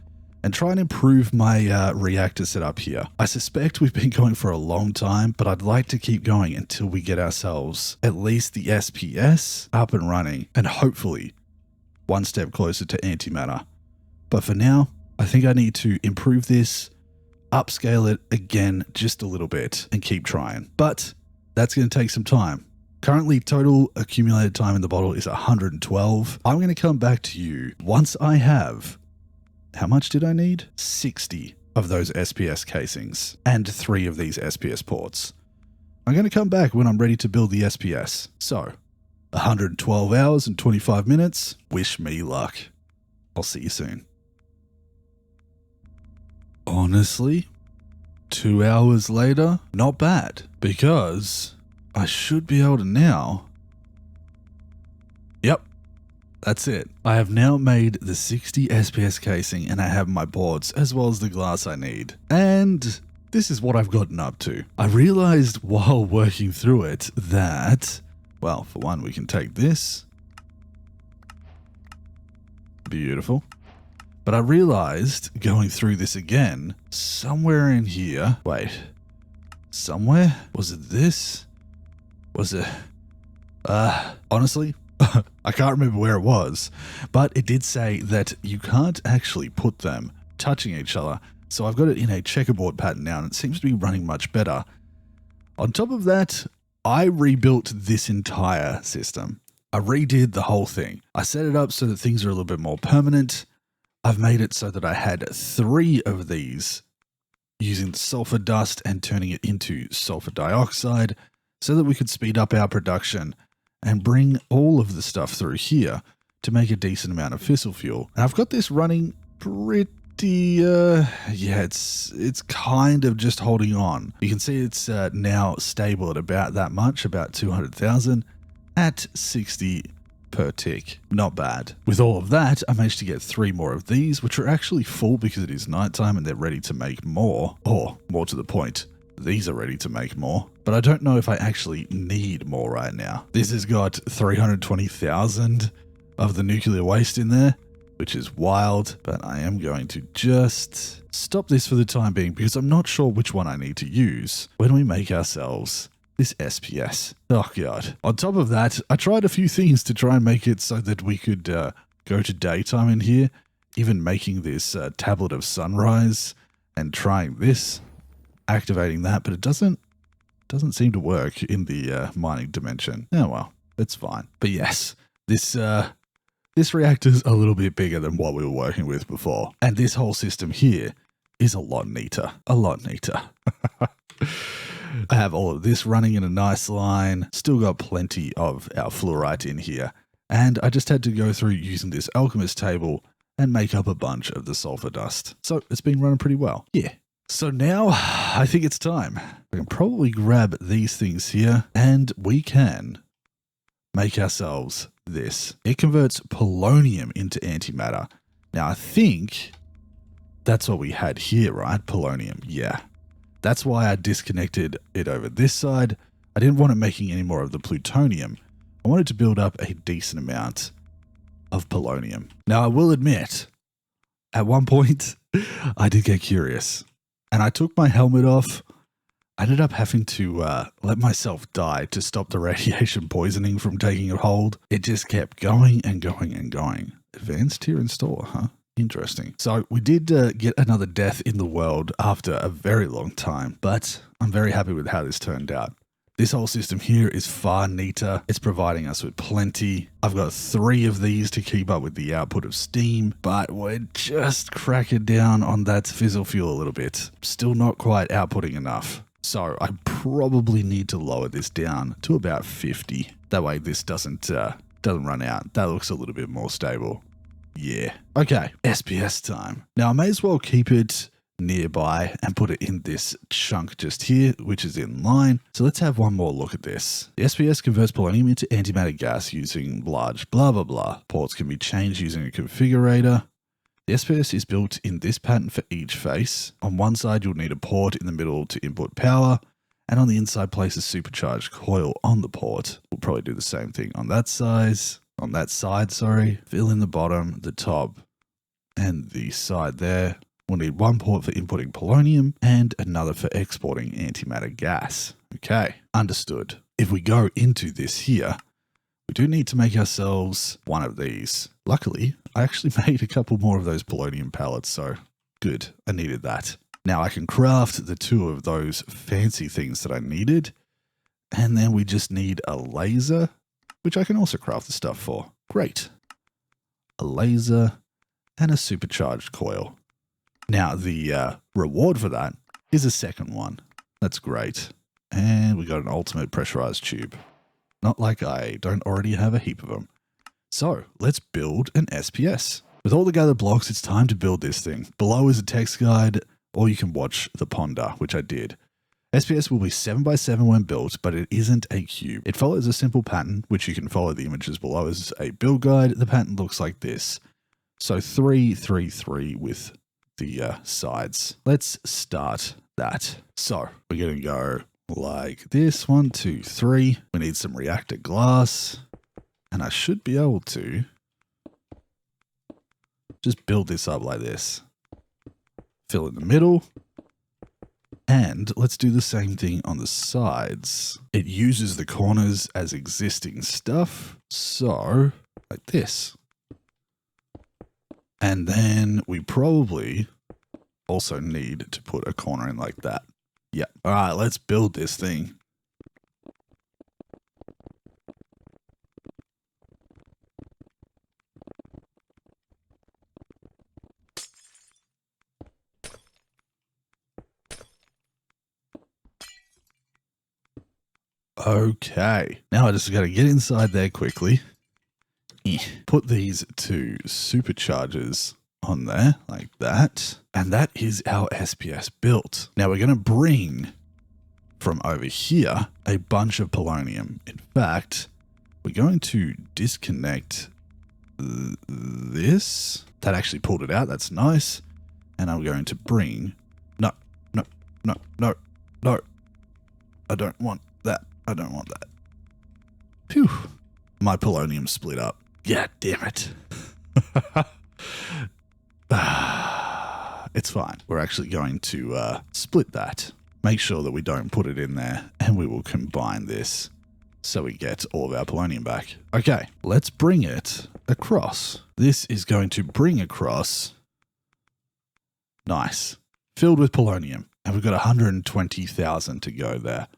S1: and try and improve my reactor setup here. I suspect we've been going for a long time, but I'd like to keep going until we get ourselves at least the SPS up and running, and hopefully one step closer to antimatter. But for now, I think I need to improve this, upscale it again just a little bit, and keep trying. But that's going to take some time. Currently, total accumulated time in the bottle is 112. I'm going to come back to you once I have... How much did I need? 60 of those SPS casings and 3 of these SPS ports. I'm going to come back when I'm ready to build the SPS. So, 112 hours and 25 minutes. Wish me luck. I'll see you soon. Honestly, 2 hours later, not bad, because I should be able to now. Yep, that's it. I have now made the 60 SPS casing and I have my boards as well as the glass I need. And this is what I've gotten up to. I realized while working through it that, well, for one, we can take this. Beautiful. But I realized going through this again, somewhere in here, wait, somewhere? Was it this? Was it, honestly, I can't remember where it was, but it did say that you can't actually put them touching each other. So I've got it in a checkerboard pattern now, and it seems to be running much better. On top of that, I rebuilt this entire system. I redid the whole thing. I set it up so that things are a little bit more permanent. I've made it so that I had 3 of these using the sulfur dust and turning it into sulfur dioxide so that we could speed up our production and bring all of the stuff through here to make a decent amount of fissile fuel. And I've got this running pretty, yeah, it's kind of just holding on. You can see it's now stable at about that much, about 200,000 at 60 per tick. Not bad. With all of that, I managed to get 3 more of these, which are actually full because it is nighttime and they're ready to make more. Or, more to the point, these are ready to make more. But I don't know if I actually need more right now. This has got 320,000 of the nuclear waste in there, which is wild, but I am going to just stop this for the time being because I'm not sure which one I need to use when we make ourselves this SPS. Oh god. On top of that, I tried a few things to try and make it so that we could go to daytime in here, even making this tablet of sunrise and trying this, activating that, but it doesn't seem to work in the mining dimension. Oh well, it's fine. But yes, this reactor's a little bit bigger than what we were working with before. And this whole system here is a lot neater. A lot neater. I have all of this running in a nice line. Still got plenty of our fluorite in here. And I just had to go through using this alchemist table and make up a bunch of the sulfur dust. So it's been running pretty well. Yeah. So now I think it's time. We can probably grab these things here and we can make ourselves this. It converts polonium into antimatter. Now I think that's what we had here, right? Polonium. Yeah. That's why I disconnected it over this side. I didn't want it making any more of the plutonium. I wanted to build up a decent amount of polonium. Now I will admit, at one point I did get curious and I took my helmet off. I ended up having to let myself die to stop the radiation poisoning from taking a hold. It just kept going and going and going. Advanced tier in store, huh? Interesting. So we did get another death in the world after a very long time, but I'm very happy with how this turned out. This whole system here is far neater. It's providing us with plenty. I've got 3 of these to keep up with the output of steam, but we're just cracking down on that fissile fuel a little bit. Still not quite outputting enough. So I probably need to lower this down to about 50. That way this doesn't run out. That looks a little bit more stable. Yeah. Okay, SPS time. Now I may as well keep it nearby and put it in this chunk just here, which is in line. So let's have one more look at this. The SPS converts polonium into antimatter gas using large blah blah blah. Ports can be changed using a configurator. The SPS is built in this pattern for each face. On one side you'll need a port in the middle to input power, and on the inside place a supercharged coil on the port. We'll probably do the same thing on that side. Fill in the bottom, the top, and the side there. We'll need one port for inputting polonium and another for exporting antimatter gas. Okay, understood. If we go into this here, we do need to make ourselves one of these. Luckily, I actually made a couple more of those polonium pellets, so good, I needed that. Now I can craft the 2 of those fancy things that I needed, and then we just need a laser, which I can also craft the stuff for. Great. A laser and a supercharged coil. Now the reward for that is a second one. That's great. And we got an ultimate pressurized tube. Not like I don't already have a heap of them. So let's build an SPS. With all the gathered blocks, it's time to build this thing. Below is a text guide or you can watch the ponder, which I did. SPS will be 7 by 7 when built, but it isn't a cube. It follows a simple pattern, which you can follow the images below as a build guide. The pattern looks like this. So 3, 3, 3 with the sides. Let's start that. So we're going to go like this. 1, 2, 3. We need some reactor glass. And I should be able to just build this up like this. Fill in the middle. And let's do the same thing on the sides. It uses the corners as existing stuff. So, like this. And then we probably also need to put a corner in like that. Yeah. All right, let's build this thing. Okay, now I just got to get inside there quickly. Put these two superchargers on there like that. And that is our SPS built. Now we're going to bring from over here a bunch of polonium. In fact, we're going to disconnect this. That actually pulled it out. That's nice. And I'm going to bring... No. I don't want that. I don't want that. Phew. My polonium split up. Yeah, damn it. It's fine. We're actually going to split that. Make sure that we don't put it in there, and we will combine this so we get all of our polonium back. Okay, let's bring it across. This is going to bring across... Nice. Filled with polonium. And we've got 120,000 to go there.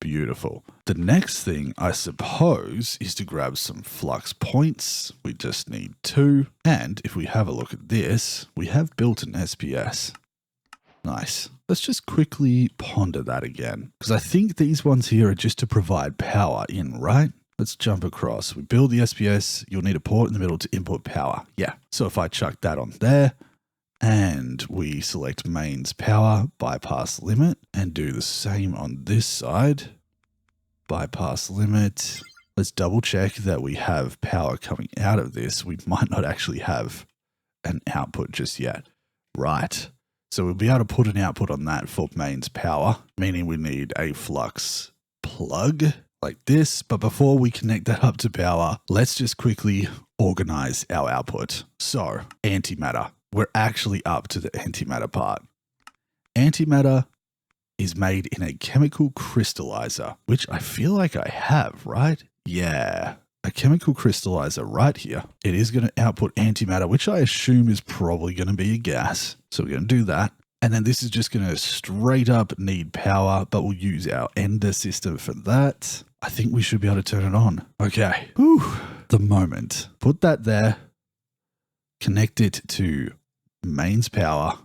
S1: Beautiful. The next thing, I suppose, is to grab some flux points. We just need 2. And if we have a look at this, we have built an SPS. Nice. Let's just quickly ponder that again. Because I think these ones here are just to provide power in, right? Let's jump across. We build the SPS. You'll need a port in the middle to input power. Yeah. So if I chuck that on there, and we select mains power, bypass limit, and do the same on this side. Bypass limit. Let's double check that we have power coming out of this. We might not actually have an output just yet. Right. So we'll be able to put an output on that for mains power, meaning we need a flux plug like this. But before we connect that up to power, let's just quickly organize our output. So antimatter. We're actually up to the antimatter part. Antimatter is made in a chemical crystallizer, which I feel like I have, right? Yeah, a chemical crystallizer right here. It is going to output antimatter, which I assume is probably going to be a gas. So we're going to do that. And then this is just going to straight up need power, but we'll use our ender system for that. I think we should be able to turn it on. Okay. Whew. The moment. Put that there. Connect it to mains power,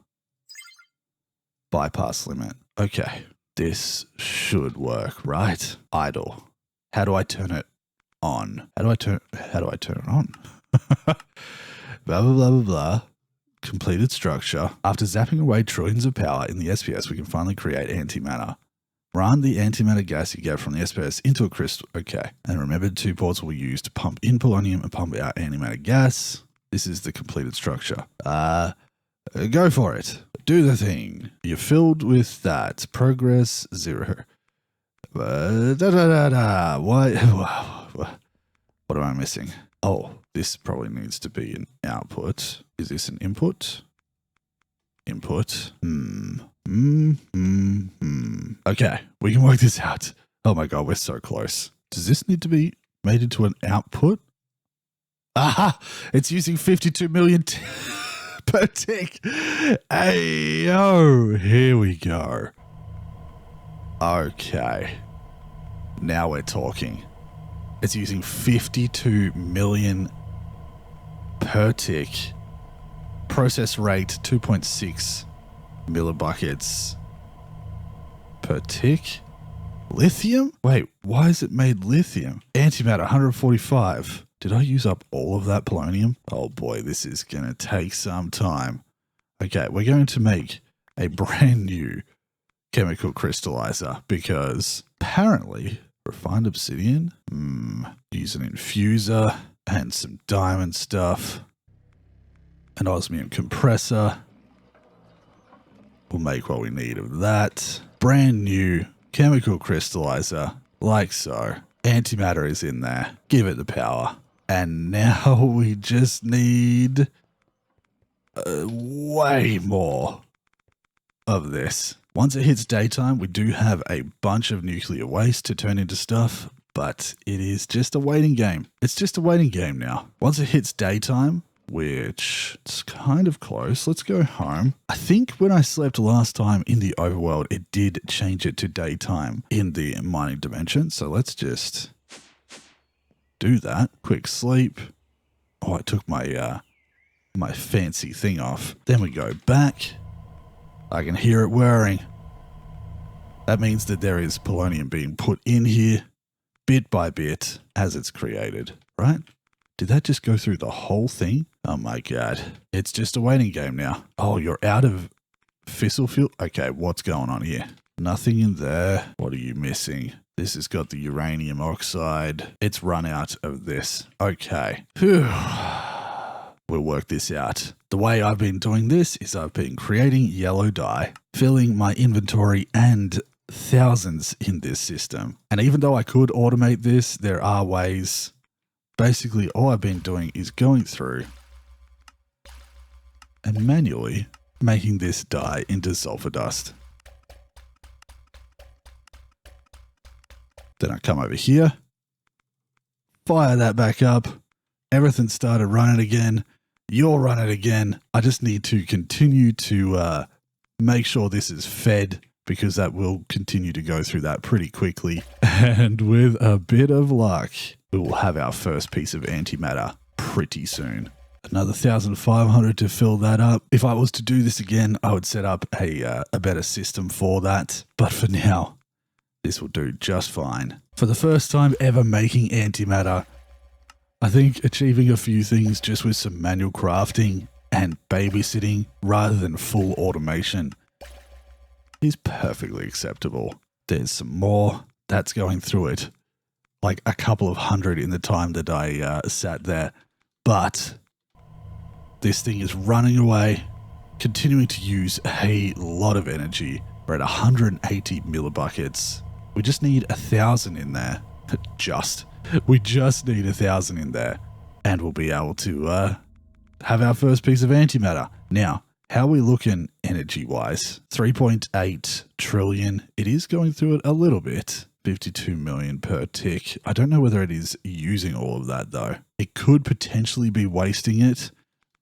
S1: bypass limit. Okay, this should work, right? Idle. How do I turn it on? How do I turn it on? Blah, blah, blah, blah, blah. Completed structure. After zapping away trillions of power in the SPS, we can finally create antimatter. Run the antimatter gas you get from the SPS into a crystal. Okay, and remember 2 ports will be used to pump in polonium and pump out antimatter gas. This is the completed structure. Go for it. Do the thing. You're filled with that. Progress 0. What am I missing? Oh, this probably needs to be an output. Is this an input? Input. Okay, we can work this out. Oh my god, we're so close. Does this need to be made into an output? Aha! It's using 52 million per tick. Hey, yo, here we go. Okay. Now we're talking. It's using 52 million per tick. Process rate 2.6 millibuckets per tick. Lithium? Wait, why is it made lithium? Antimatter 145. Did I use up all of that polonium? Oh boy, this is going to take some time. Okay, we're going to make a brand new chemical crystallizer because apparently refined obsidian, use an infuser and some diamond stuff, an osmium compressor. We'll make what we need of that. Brand new chemical crystallizer, like so. Antimatter is in there. Give it the power. And now we just need way more of this. Once it hits daytime, we do have a bunch of nuclear waste to turn into stuff, but it is just a waiting game. It's just a waiting game now. Once it hits daytime, which it's kind of close. Let's go home. I think when I slept last time in the overworld, it did change it to daytime in the mining dimension. So let's just do that. Quick sleep. Oh, I took my my fancy thing off. Then we go back. I can hear it whirring. That means that there is polonium being put in here bit by bit as it's created, right? Did that just go through the whole thing? Oh my God. It's just a waiting game now. Oh, you're out of fissile fuel? Okay, what's going on here? Nothing in there. What are you missing? This has got the uranium oxide. It's run out of this. Okay. Phew. We'll work this out. The way I've been doing this is I've been creating yellow dye, filling my inventory and thousands in this system. And even though I could automate this, there are ways. Basically, all I've been doing is going through and manually making this dye into sulfur dust. Then I come over here, fire that back up. Everything started running again. You'll run it again. I just need to continue to make sure this is fed because that will continue to go through that pretty quickly. And with a bit of luck, we will have our first piece of antimatter pretty soon. Another 1,500 to fill that up. If I was to do this again, I would set up a better system for that. But for now, this will do just fine. For the first time ever making antimatter, I think achieving a few things just with some manual crafting and babysitting rather than full automation is perfectly acceptable. There's some more that's going through it. Like a couple of hundred in the time that I sat there. But this thing is running away, continuing to use a lot of energy. We're at 180 millibuckets. We just need 1,000 in there. We just need 1,000 in there. And we'll be able to have our first piece of antimatter. Now, how are we looking energy-wise? 3.8 trillion. It is going through it a little bit. 52 million per tick. I don't know whether it is using all of that though. It could potentially be wasting it,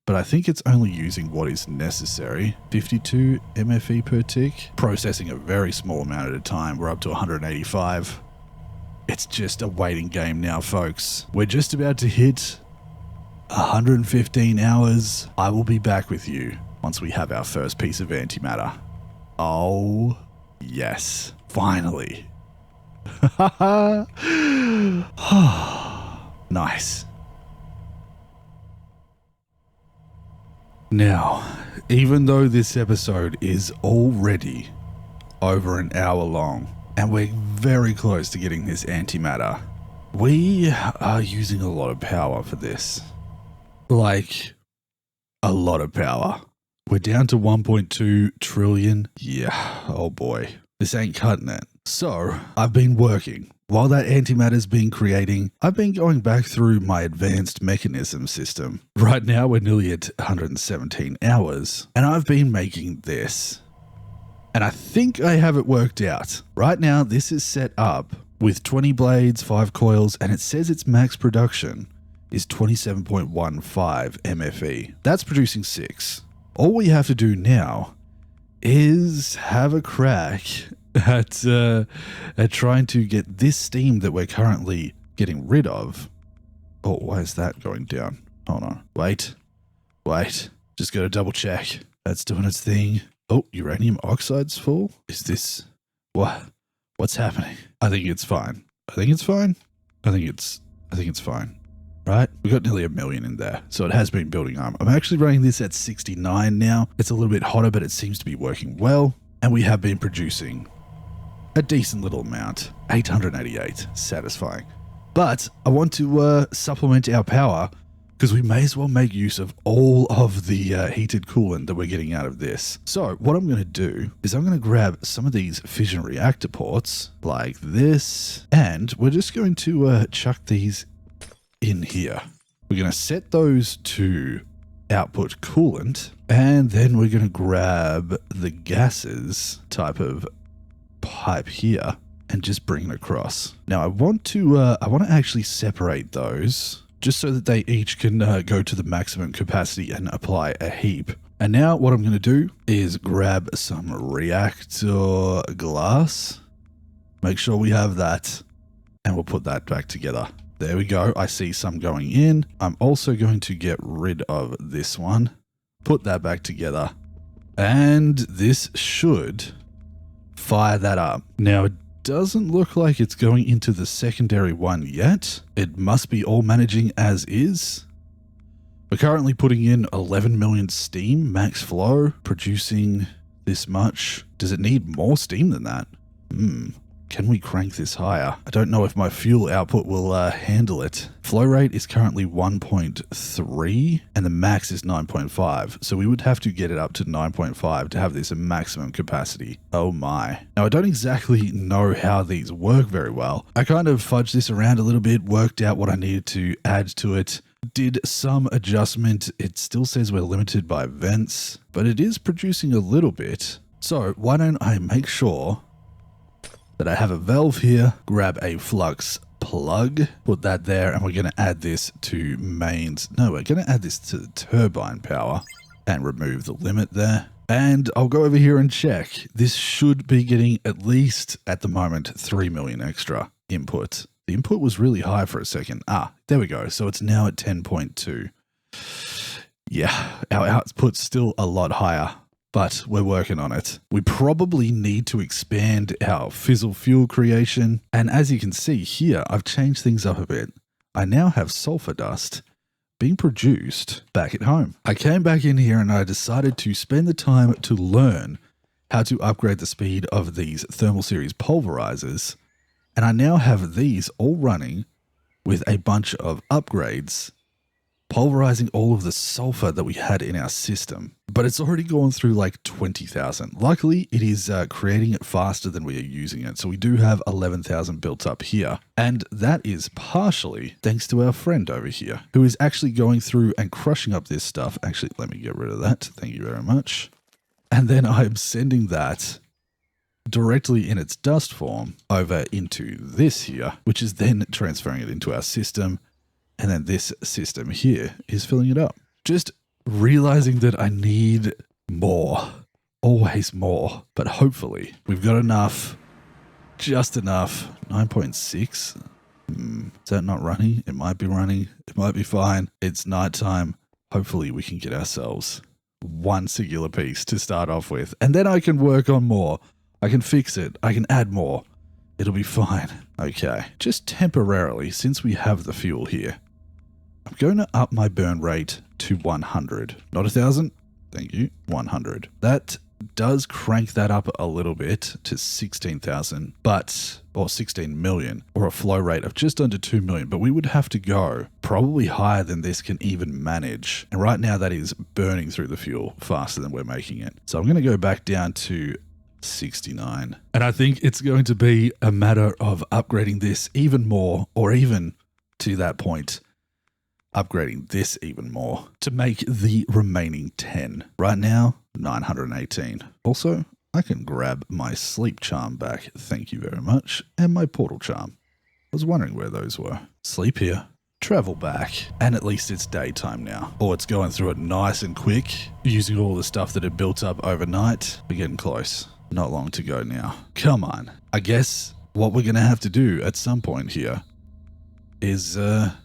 S1: but I think it's only using what is necessary. 52 MFE per tick. Processing a very small amount at a time. We're up to 185. It's just a waiting game now, folks. We're just about to hit 115 hours. I will be back with you once we have our first piece of antimatter. Oh, yes. Finally. Nice. Now, even though this episode is already over an hour long, and we're very close to getting this antimatter, we are using a lot of power for this. Like, a lot of power. We're down to 1.2 trillion. Yeah, oh boy. This ain't cutting it. So, I've been working. While that antimatter's been creating, I've been going back through my advanced Mekanism system. Right now, we're nearly at 117 hours, and I've been making this. And I think I have it worked out. Right now, this is set up with 20 blades, 5 coils, and it says its max production is 27.15 MFE. That's producing 6. All we have to do now is have a crack at trying to get this steam that we're currently getting rid of. Oh, why is that going down? Hold on. Wait. Just gotta double check. That's doing its thing. Oh, uranium oxide's full? Is this... what? What's happening? I think it's fine. I think it's fine. right? We got nearly 1 million in there. So it has been building up. I'm actually running this at 69 now. It's a little bit hotter, but it seems to be working well. And we have been producing a decent little amount, 888, satisfying. But I want to supplement our power because we may as well make use of all of the heated coolant that we're getting out of this. So what I'm going to do is I'm going to grab some of these fission reactor ports like this, and we're just going to chuck these in here. We're going to set those to output coolant, and then we're going to grab the gases type of pipe here and just bring it across. Now I want to actually separate those just so that they each can go to the maximum capacity and apply a heap. And now what I'm going to do is grab some reactor glass. Make sure we have that, and we'll put that back together. There we go. I see some going in. I'm also going to get rid of this one, put that back together, and this should fire that up. Now, it doesn't look like it's going into the secondary one yet. It must be all managing as is. We're currently putting in 11 million steam, max flow, producing this much. Does it need more steam than that? Can we crank this higher? I don't know if my fuel output will handle it. Flow rate is currently 1.3 and the max is 9.5. So we would have to get it up to 9.5 to have this at maximum capacity. Oh my. Now I don't exactly know how these work very well. I kind of fudged this around a little bit, worked out what I needed to add to it, did some adjustment. It still says we're limited by vents, but it is producing a little bit. So why don't I make sure that I have a valve here, grab a flux plug, put that there, and we're going to add this to mains. No, we're going to add this to the turbine power and remove the limit there. And I'll go over here and check. This should be getting at least, at the moment, 3 million extra input. The input was really high for a second. There we go. So it's now at 10.2. Yeah, our output's still a lot higher, but we're working on it. We probably need to expand our fizzle fuel creation. And as you can see here, I've changed things up a bit. I now have sulfur dust being produced back at home. I came back in here and I decided to spend the time to learn how to upgrade the speed of these thermal series pulverizers. And I now have these all running with a bunch of upgrades, pulverizing all of the sulfur that we had in our system. But it's already gone through like 20,000. Luckily, it is creating it faster than we are using it. So we do have 11,000 built up here. And that is partially thanks to our friend over here, who is actually going through and crushing up this stuff. Actually, let me get rid of that. Thank you very much. And then I'm sending that directly in its dust form over into this here, which is then transferring it into our system. And then this system here is filling it up. Just realizing that I need more, always more, but hopefully we've got enough, just enough. 9.6. Is that not running? It might be running. It might be fine. It's nighttime. Hopefully we can get ourselves one singular piece to start off with. And then I can work on more. I can fix it. I can add more. It'll be fine. Okay. Just temporarily, since we have the fuel here, I'm going to up my burn rate to 100. Not 1,000. Thank you. 100. That does crank that up a little bit to 16,000, or 16 million, or a flow rate of just under 2 million. But we would have to go probably higher than this can even manage. And right now that is burning through the fuel faster than we're making it. So I'm going to go back down to 69. And I think it's going to be a matter of upgrading this even more, or even to that point, upgrading this even more to make the remaining 10. Right now, 918. Also, I can grab my sleep charm back. Thank you very much. And my portal charm. I was wondering where those were. Sleep here. Travel back. And at least it's daytime now. Or it's going through it nice and quick, using all the stuff that had built up overnight. We're getting close. Not long to go now. Come on. I guess what we're going to have to do at some point here is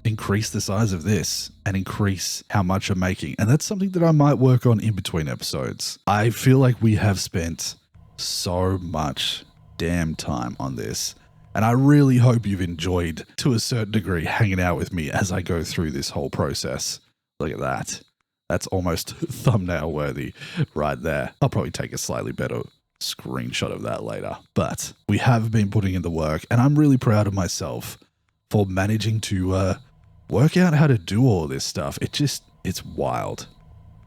S1: increase the size of this and increase how much I'm making. And that's something that I might work on in between episodes. I feel like we have spent so much damn time on this. And I really hope you've enjoyed, to a certain degree, hanging out with me as I go through this whole process. Look at that. That's almost thumbnail worthy right there. I'll probably take a slightly better screenshot of that later. But we have been putting in the work, and I'm really proud of myself for managing to work out how to do all this stuff. It's wild.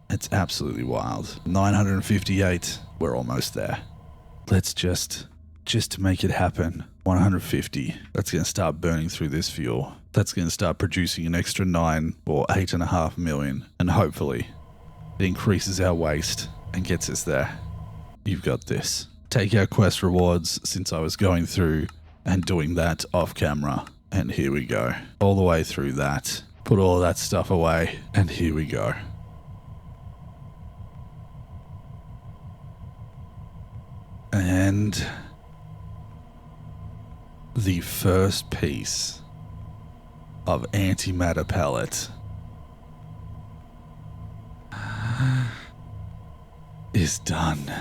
S1: It's absolutely wild. 958. We're almost there. Let's just to make it happen. 150. That's going to start burning through this fuel. That's going to start producing an extra 9 or 8.5 million. And hopefully it increases our waste and gets us there. You've got this. Take our quest rewards, since I was going through and doing that off camera. And here we go. All the way through that. Put all that stuff away. And here we go. And the first piece of antimatter pellet is done.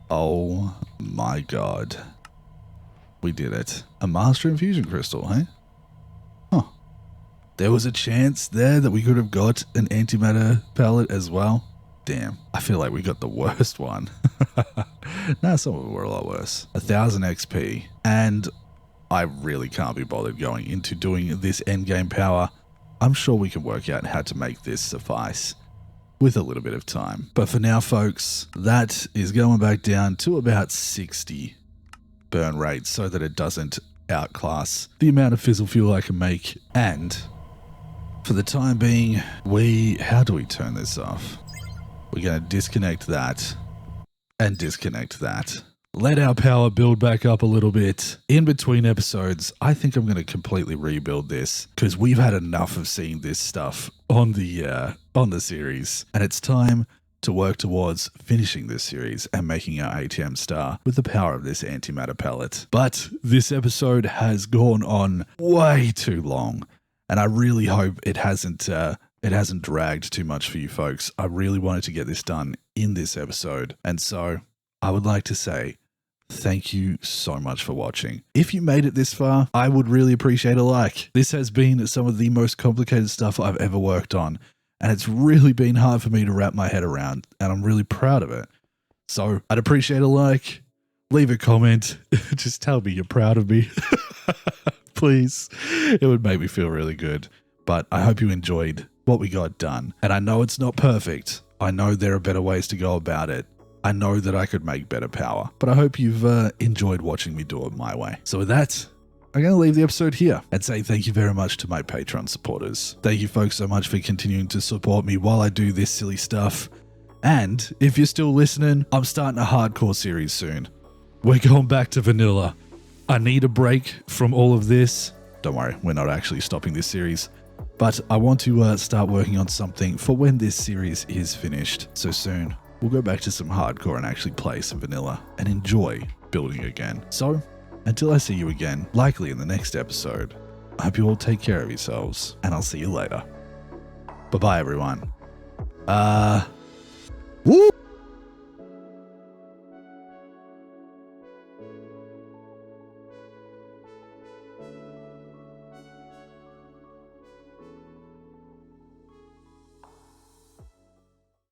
S1: Oh my god. We did it. A master infusion crystal, hey? Huh. There was a chance there that we could have got an antimatter pellet as well. Damn. I feel like we got the worst one. Nah, some of them were a lot worse. 1000 XP. And I really can't be bothered going into doing this endgame power. I'm sure we can work out how to make this suffice with a little bit of time. But for now, folks, that is going back down to about 60 burn rate so that it doesn't outclass the amount of fizzle fuel I can make. And for the time being, how do we turn this off? We're going to disconnect that and disconnect that. Let our power build back up a little bit. In between episodes, I think I'm going to completely rebuild this because we've had enough of seeing this stuff on the series. And it's time to work towards finishing this series and making our ATM star with the power of this antimatter pellet. But this episode has gone on way too long. And I really hope it hasn't dragged too much for you folks. I really wanted to get this done in this episode. And so I would like to say thank you so much for watching. If you made it this far, I would really appreciate a like. This has been some of the most complicated stuff I've ever worked on. And it's really been hard for me to wrap my head around. And I'm really proud of it. So I'd appreciate a like. Leave a comment. Just tell me you're proud of me. Please. It would make me feel really good. But I hope you enjoyed what we got done. And I know it's not perfect. I know there are better ways to go about it. I know that I could make better power. But I hope you've enjoyed watching me do it my way. So with that, I'm going to leave the episode here and say thank you very much to my Patreon supporters. Thank you folks so much for continuing to support me while I do this silly stuff. And if you're still listening, I'm starting a hardcore series soon. We're going back to vanilla. I need a break from all of this. Don't worry, we're not actually stopping this series. But I want to start working on something for when this series is finished. So soon, we'll go back to some hardcore and actually play some vanilla and enjoy building again. So, until I see you again, likely in the next episode, I hope you all take care of yourselves, and I'll see you later. Bye-bye, everyone. Woo!